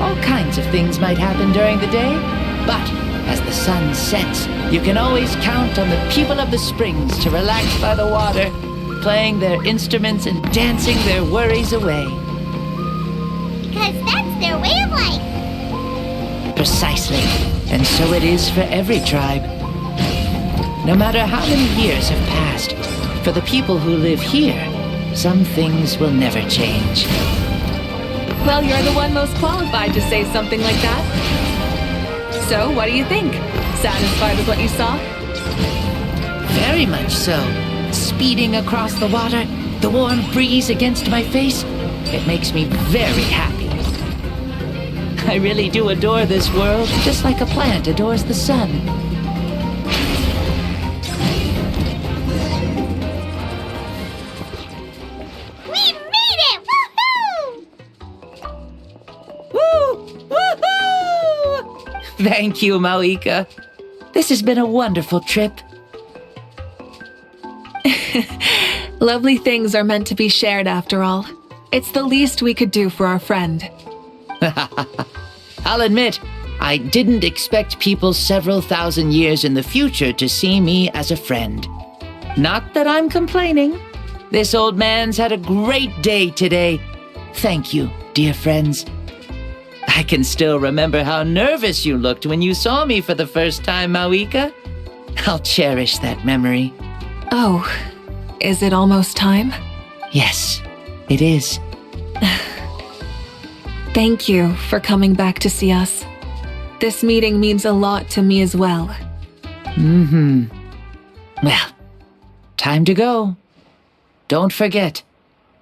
All kinds of things might happen during the day, but as the sun sets, you can always count on the people of the springs to relax by the water, playing their instruments and dancing their worries away. Because that's their way of life. Precisely. And so it is for every tribe. No matter how many years have passed, for the people who live here, some things will never change. Well, you're the one most qualified to say something like that. So, what do you think? Satisfied with what you saw? Very much so. Speeding across the water, the warm breeze against my face, it makes me very happy. I really do adore this world, just like a plant adores the sun. Thank you, Mavuika. This has been a wonderful trip. Lovely things are meant to be shared after all. It's the least we could do for our friend. I'll admit, I didn't expect people several thousand years in the future to see me as a friend. Not that I'm complaining. This old man's had a great day today. Thank you, dear friends. I can still remember how nervous you looked when you saw me for the first time, Mavuika. I'll cherish that memory. Oh, is it almost time? Yes, it is. Thank you for coming back to see us. This meeting means a lot to me as well. Well, time to go. Don't forget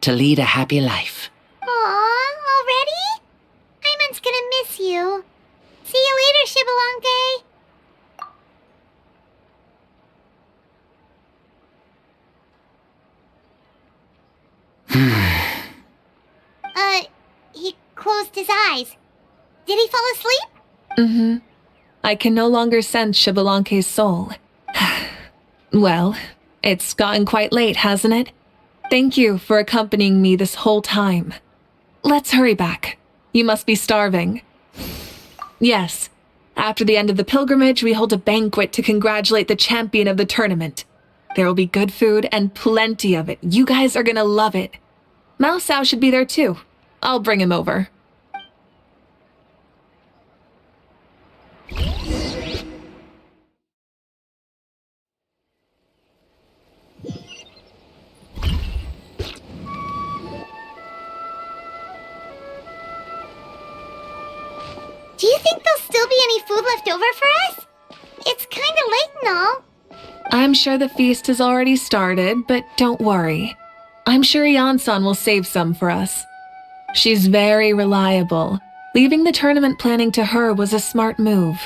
to lead a happy life. Aw, already? Hyman's gonna miss you. See you later, Shibalonke. He closed his eyes. Did he fall asleep? I can no longer sense Shibalonke's soul. Well, it's gotten quite late, hasn't it? Thank you for accompanying me this whole time. Let's hurry back. You must be starving. Yes, after the end of the pilgrimage, we hold a banquet to congratulate the champion of the tournament. There will be good food and plenty of it. You guys are gonna love it. Mao Sao should be there too. I'll bring him over. food left over for us? It's kinda late and all. I'm sure the feast has already started, but don't worry. I'm sure Yansan will save some for us. She's very reliable. Leaving the tournament planning to her was a smart move.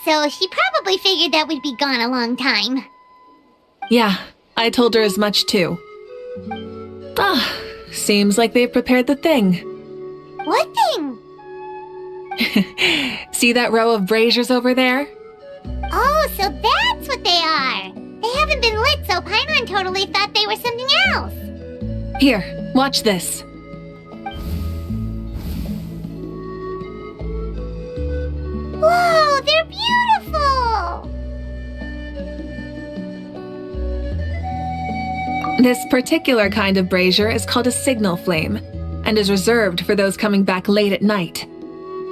So she probably figured that we'd be gone a long time. Yeah, I told her as much too. Seems like they've prepared the thing. What thing? See that row of braziers over there? Oh, so that's what they are! They haven't been lit, so Paimon totally thought they were something else. Here, watch this. Whoa, they're beautiful! This particular kind of brazier is called a signal flame, and is reserved for those coming back late at night.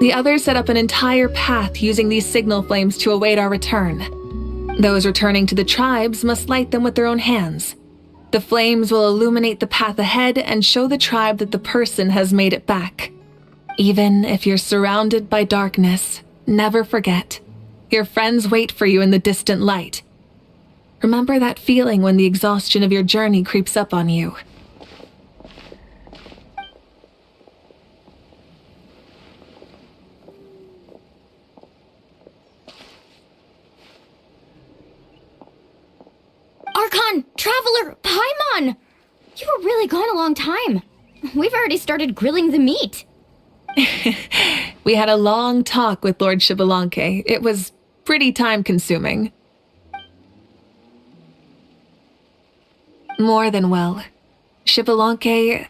The others set up an entire path using these signal flames to await our return. Those returning to the tribes must light them with their own hands. The flames will illuminate the path ahead and show the tribe that the person has made it back. Even if you're surrounded by darkness, never forget, your friends wait for you in the distant light. Remember that feeling when the exhaustion of your journey creeps up on you. Archon! Traveler! Paimon! You were really gone a long time. We've already started grilling the meat. We had a long talk with Lord Xbalanque. It was pretty time-consuming. More than well. Xbalanque,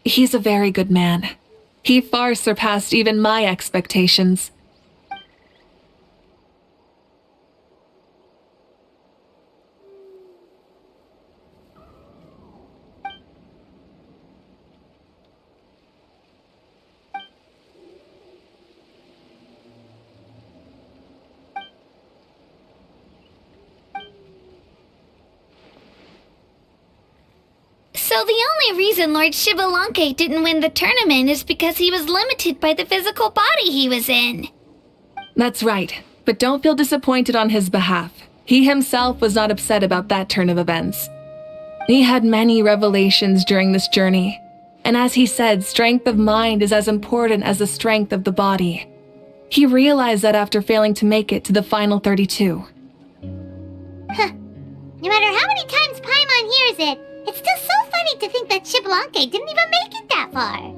he's a very good man. He far surpassed even my expectations. So the only reason Lord Xbalanque didn't win the tournament is because he was limited by the physical body he was in. That's right, but don't feel disappointed on his behalf. He himself was not upset about that turn of events. He had many revelations during this journey, and as he said, strength of mind is as important as the strength of the body. He realized that after failing to make it to the final 32. Huh. No matter how many times Paimon hears it, it's still so funny to think that Xbalanque didn't even make it that far.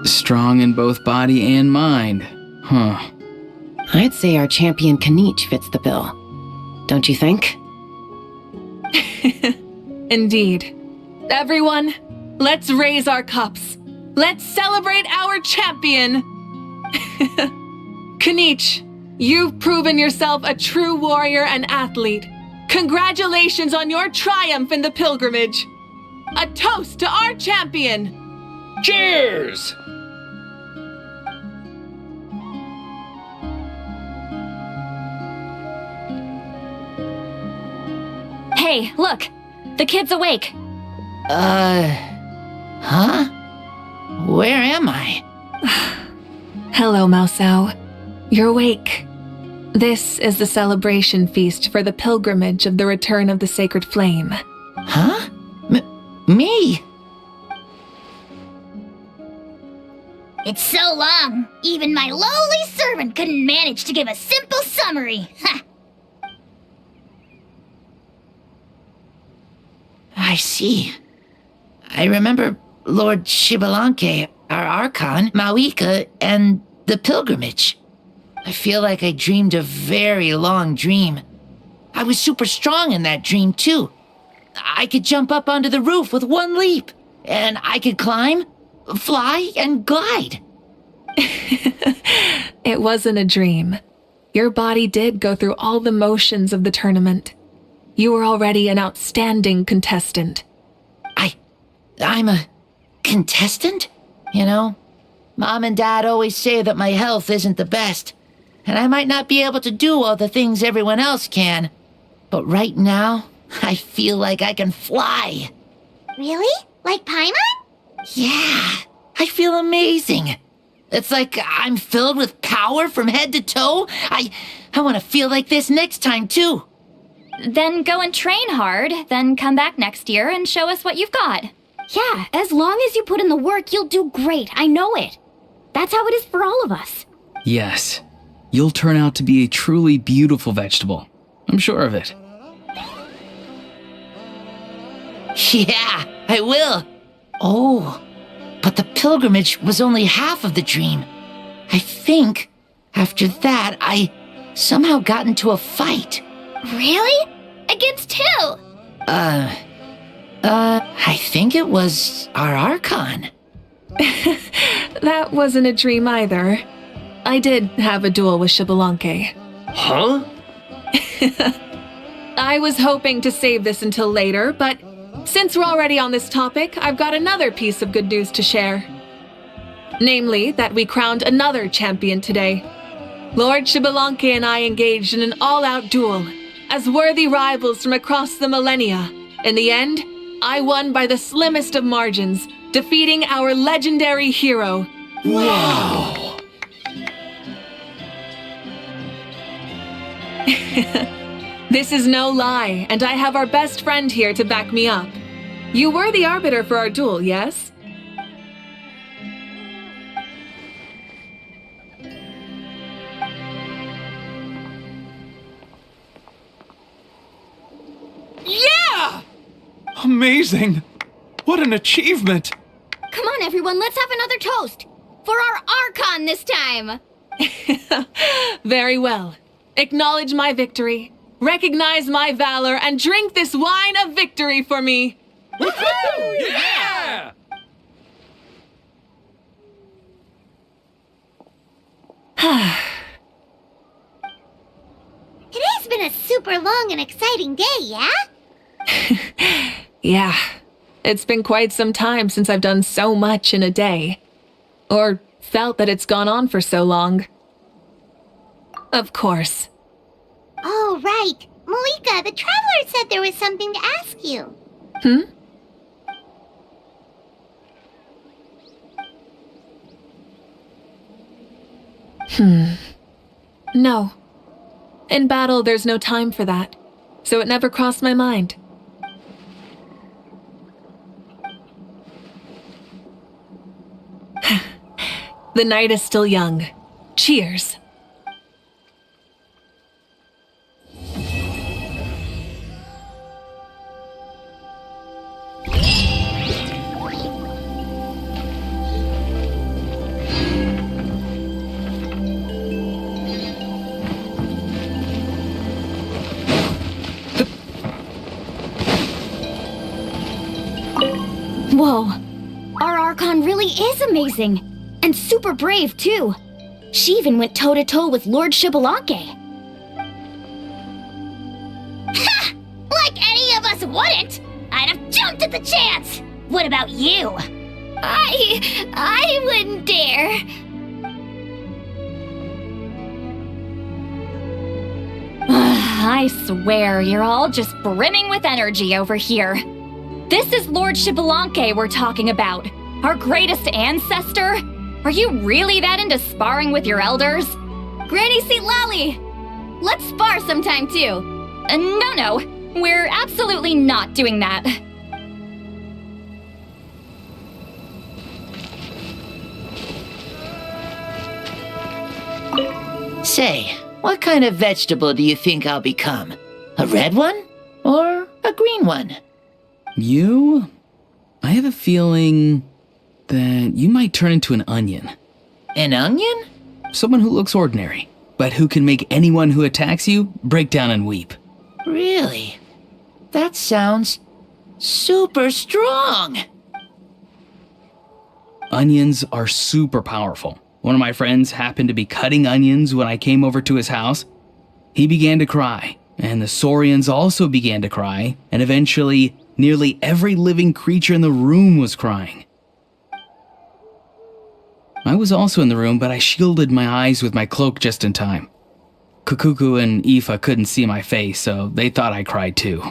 Strong in both body and mind. Huh. I'd say our champion Kanich fits the bill. Don't you think? Indeed. Everyone, let's raise our cups. Let's celebrate our champion! Kanich, you've proven yourself a true warrior and athlete. Congratulations on your triumph in the pilgrimage. A toast to our champion! Cheers! Hey, look! The kid's awake! Huh? Where am I? Hello, Mausau. You're awake. This is the celebration feast for the pilgrimage of the return of the sacred flame. Huh? Me? It's so long, even my lowly servant couldn't manage to give a simple summary. Ha! I see. I remember Lord Xbalanque, our Archon, Mavuika, and the pilgrimage. I feel like I dreamed a very long dream. I was super strong in that dream, too. I could jump up onto the roof with one leap, and I could climb, fly, and glide. It wasn't a dream. Your body did go through all the motions of the tournament. You were already an outstanding contestant. I'm a contestant? You know, Mom and Dad always say that my health isn't the best, and I might not be able to do all the things everyone else can. But right now, I feel like I can fly. Really? Like Paimon? Yeah, I feel amazing. It's like I'm filled with power from head to toe. I want to feel like this next time, too. Then go and train hard, then come back next year and show us what you've got. Yeah, as long as you put in the work, you'll do great. I know it. That's how it is for all of us. Yes, you'll turn out to be a truly beautiful vegetable. I'm sure of it. Yeah, I will. Oh, but the pilgrimage was only half of the dream. I think after that, I somehow got into a fight. Really? Against who? I think it was our Archon. That wasn't a dream either. I did have a duel with Xbalanque. Huh? I was hoping to save this until later, but since we're already on this topic, I've got another piece of good news to share. Namely, that we crowned another champion today. Lord Xbalanque and I engaged in an all-out duel, as worthy rivals from across the millennia. In the end, I won by the slimmest of margins, defeating our legendary hero. Wow! This is no lie, and I have our best friend here to back me up. You were the arbiter for our duel, yes? Yeah! Amazing! What an achievement! Come on, everyone, let's have another toast. For our Archon this time. Very well. Acknowledge my victory, recognize my valor, and drink this wine of victory for me. Woohoo! Yeah! Today's been a super long and exciting day, yeah? Yeah, it's been quite some time since I've done so much in a day. Or felt that it's gone on for so long. Of course. Oh, right. Mavuika, the Traveler said there was something to ask you. No. In battle, there's no time for that, so it never crossed my mind. The night is still young. Cheers. Whoa. Our Archon really is amazing. And super brave, too. She even went toe-to-toe with Lord Xbalanque. Ha! Like any of us wouldn't! I'd have jumped at the chance! What about you? I wouldn't dare. I swear, you're all just brimming with energy over here. This is Lord Xbalanque we're talking about, our greatest ancestor. Are you really that into sparring with your elders? Granny St. Lally! Let's spar sometime, too. No, we're absolutely not doing that. Say, what kind of vegetable do you think I'll become? A red one? Or a green one? You? I have a feeling that you might turn into an onion. An onion? Someone who looks ordinary, but who can make anyone who attacks you break down and weep. Really? That sounds super strong. Onions are super powerful. One of my friends happened to be cutting onions when I came over to his house. He began to cry, and the Saurians also began to cry, and eventually nearly every living creature in the room was crying. I was also in the room, but I shielded my eyes with my cloak just in time. Kukuku and Aoife couldn't see my face, so they thought I cried too.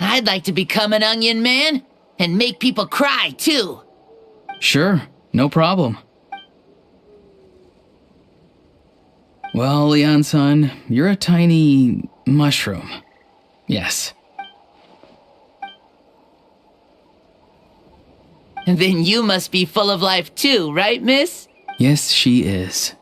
I'd like to become an onion man and make people cry, too. Sure, no problem. Well, Leon-san, you're a tiny mushroom. Yes. Then you must be full of life, too, right, miss? Yes, she is.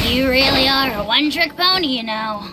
You really are a one-trick pony, you know.